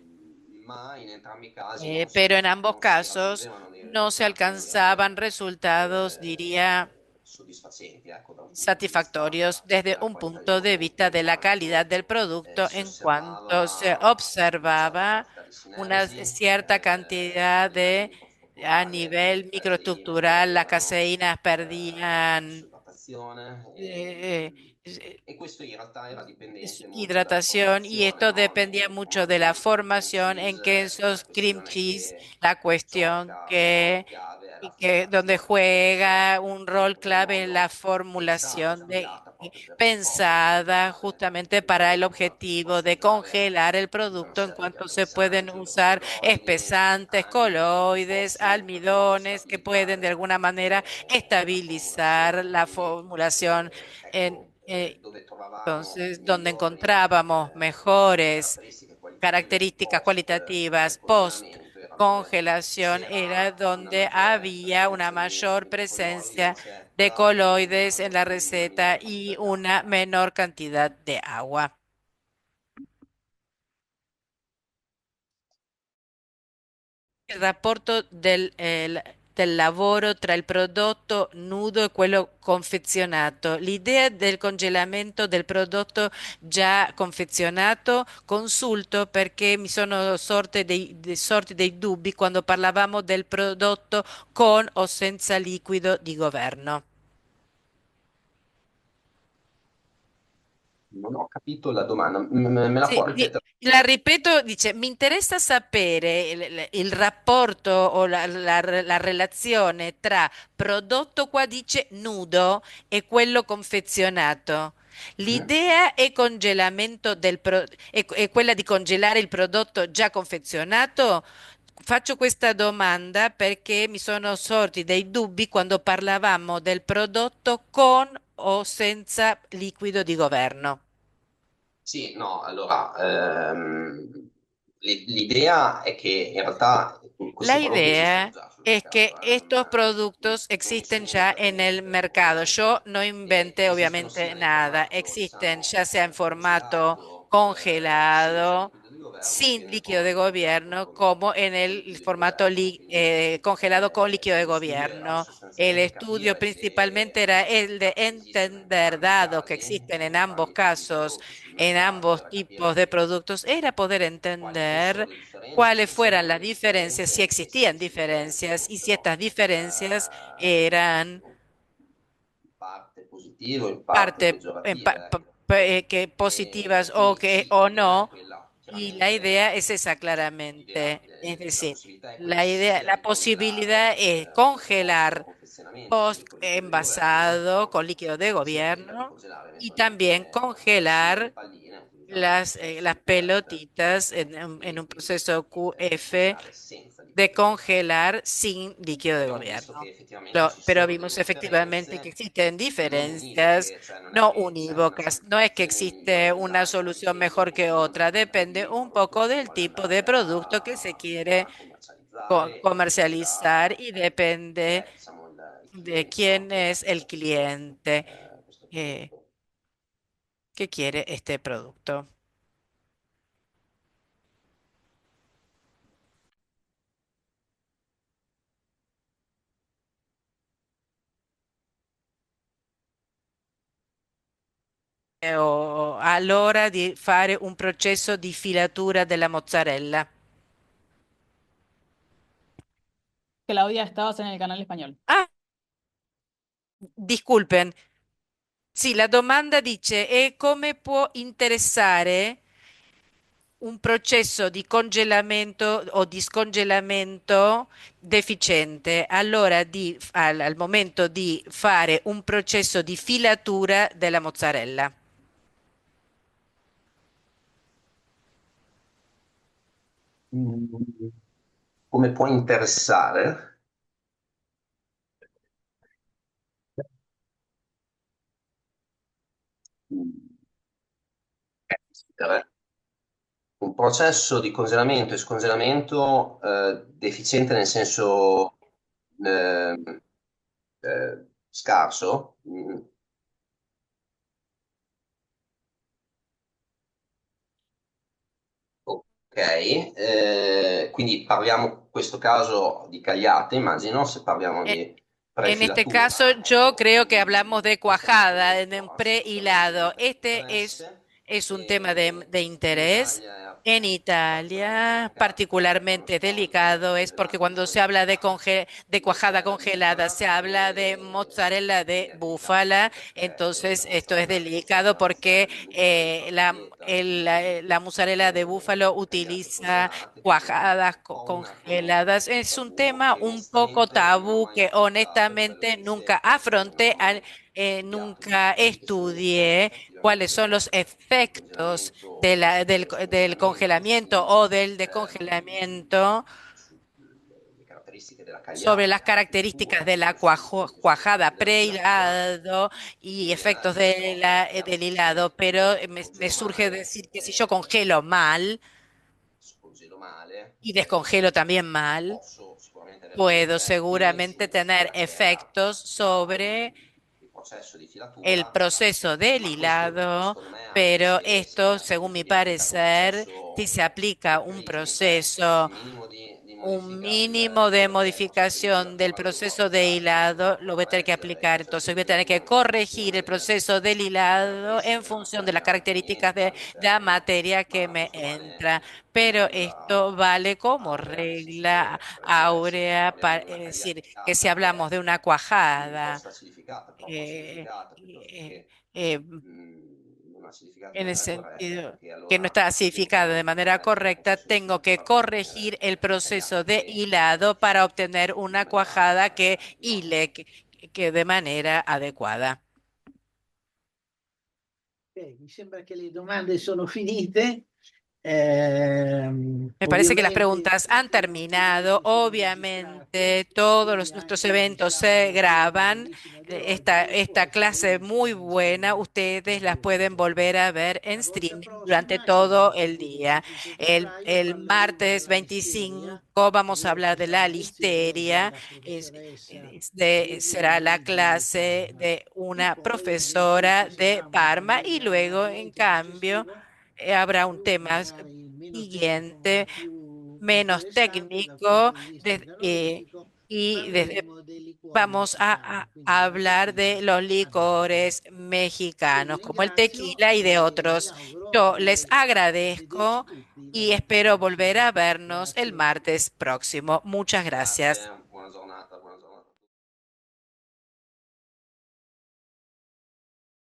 ma in entrambi i casi pero en ambos non si casos raggiungevano dei no se risultati alcanzaban resultados, diría, soddisfacenti, ecco, da un punto di satisfactorios vista desde della un qualità dei punto de vista prodotti, in de la calidad quanto del producto, si en cuanto se osservava una certa observaba quantità di una sineresi cierta cantidad a livello de di A normale nivel caseina microestructural, las perdevano caseínas perdían suidratazione eh, e questo in realtà era dipendente molto dalla hidratación y formazione, esto no? dependía Nei mucho de la formaggi tipo cream formación en cheese, la quesos cream questione cheese, che la ciò cuestión che ha un ruolo que, chiave è la y que donde formazione complessa juega un e in rol qualche clave en la modo pensata, formulación studiata proprio per pensada congelare justamente il para el prodotto in modo che si objetivo possa de usare congelar el tutta una producto en serie di cuanto se pueden addolcissanti o usar colloidi, espesantes, amidi che coloides, possono in qualche modo almidones que pueden de stabilizzare alguna manera la estabilizar formulazione. la Quindi, formulación ecco, en, dove trovavamo entonces, donde migliori encontrábamos mejores caratteristiche qualitative características post cualitativas post congelamento era dove congelación era c'era una donde maggiore había una presenza mayor di colloidi in presencia de ricetta e una coloides en maggiore la una receta minore y quantità di una acqua. menor cantidad de agua. Il rapporto del lavoro tra il prodotto nudo e quello confezionato. L'idea del congelamento del prodotto già confezionato, consulto perché mi sono sorti dei dubbi quando parlavamo del prodotto con o senza liquido di governo. Non ho capito la domanda, me la Sì, può ripetere? la ripeto, dice, mi interessa sapere il rapporto o la relazione tra prodotto, qua dice nudo, e quello confezionato. Mhm. L'idea è congelamento è quella di congelare il prodotto già confezionato? Faccio questa domanda perché mi sono sorti dei dubbi quando parlavamo del prodotto con o senza liquido di governo. Sì, no, allora, l'idea è che in realtà La questi prodotti esistono idea già sul es que mercato, estos productos non mi existen sembra ya per en el niente mercado. Yo no e inventé esistono obviamente sia in nada. formato, Existen diciamo, ya sea en formato congelato, senza congelado, liquido di governo sin che líquido de con gobierno, como en con el liquido di formato governo. Quindi congelado con líquido de lo studio era gobierno. El sostanzialmente estudio capire se principalmente era el de esistono entender, entrambi i dado que casi, existen en ambos entrambi i tipi di casos, prodotti sul en mercato, ambos era tipos capire de productos, era poder quali fossero entender le differenze, se cuáles vi fueran c'erano las delle diferencias, si differenze e se existían queste differenze diferencias y si fossero estas diferencias eran in parte positive o in parte parte peggiorative, ecco. que E positivas o quindi que sì, o l'idea è no. quella, Y la chiaramente, idea es esa l'idea, claramente. Es la decir, possibilità è quella la idea, sia la di posibilidad congelare es post congelar confezionamento, post quindi con liquido di governo, envasado no? con líquido de Sia quella di gobierno congelare y también eventualmente singole congelar palline utilizzando un processo las di QF, pelotitas en un proceso QF congelare senza de liquido di governo. congelar sin líquido de Abbiamo visto che gobierno. effettivamente ci Pero sono vimos delle efectivamente que differenze existen non diferencias univoche, cioè non è no che c'è una unívocas. No es que semplificazione existe migliore una dell'altra, solución dipende un mejor que pochino otra. dal tipo Depende di un prodotto poco che si del vuole tipo de andare producto que se quiere a commercializzare e comercializar y chi depende è, diciamo, il de cliente, no, quién es el che chiede cliente questo eh, prodotto. que quiere este producto. O all'ora di fare un processo di filatura della mozzarella. Claudia, estabas en el canal español. Ah, disculpen. Sì, la domanda dice, e come può interessare un processo di congelamento o di scongelamento deficiente al momento di fare un processo di filatura della mozzarella? Mm, Come può interessare? Mm, difficile. Un processo di congelamento e scongelamento deficiente nel senso scarso. Ok, quindi parliamo in questo caso di cagliate, immagino, se parliamo Eh, di En este caso, prefilatura, yo ecco, creo que hablamos de questa è una cuajada, fonte en un assolutamente pre-hilado. di Este es interesse. Es un tema de In interés. Italia En è Italia, particolarmente particularmente delicato delicado, es porque cuando se habla de cuajada congelada, se habla de mozzarella de búfala. Entonces, esto es delicado porque la mozzarella de búfalo utiliza cuajadas congeladas. Es un tema un poco tabú que honestamente nunca afronté, nunca estudié cuáles son los efectos del congelamiento o del descongelamiento le caratteristiche della sobre las cagliata, características de la cuajada prehilado y efectos del hilado, pero me surge decir que si yo congelo mal scongelo male, y descongelo también mal, posso sicuramente avere degli puedo effetti seguramente sia su tener quella che era efectos sobre il processo di el filatura, proceso del ma questo hilado, secondo me anche pero se esto, según mi si applica un parecer, si processo se aplica un incrementale, cioè proceso, di un modifica mínimo di de quello che è il processo di modificación del filatura del proceso de vodka, hilado, lo può voy a far tener que essere il aplicar. processo Entonces di voy a tener que corregir el lievitazione proceso del delle hilado en caratteristiche della función de las materia características proveniente de la dall'interno, materia que ma me questo entra. vale in Pero maniera esto vale como aurea, nel senso che regla per esempio se áurea, parliamo di es una decir, que si cagliata che hablamos è de una un po' cuajada, stratificata, troppo eh, acidificata, piuttosto eh, che eh, non acidificata in en el maniera corretta, sentido che que no allora está devo acidificada de manera correggere il correcta, processo di tengo que filatura per corregir ottenere el una cagliata proceso de che hilado para obtener in una cuajada que maniera di norma. hile, que de manera adecuada. Ok, mi sembra che le domande sono finite. Me parece que las Ovviamente preguntas han tutti i nostri terminado. eventi sono registrati, Obviamente, todos quindi nuestros anche eventos se diciamo quella graban. bellissima di oggi può Esta essere clase vista muy in buena, streaming ustedes in las pueden volver rete. a ver en La volta streaming durante prossima, che è il todo el martedì día. 25 febbraio, El parleremo martes della listeria 25 vamos a e hablar ci de la sarà lezione listeria. della professoressa Será la Pierluigi di clase Parma. de E una poi invece profesora ci de sarà una Parma y pagella luego, en molto cambio, successiva, habrá un più tema magari meno tecnico ma siguiente, più menos interessante dal técnico, punto di vista de- eh, enologico. y desde Parleremo dei liquori vamos messicani, quindi a dal hablar de tequila los al vino. licores Io vi mexicanos, como el ringrazio tequila y de e mi otros. auguro Yo les di vederci agradezco tutti la y volta espero volver prossima. a vernos el Grazie. martes próximo. Muchas gracias. Grazie.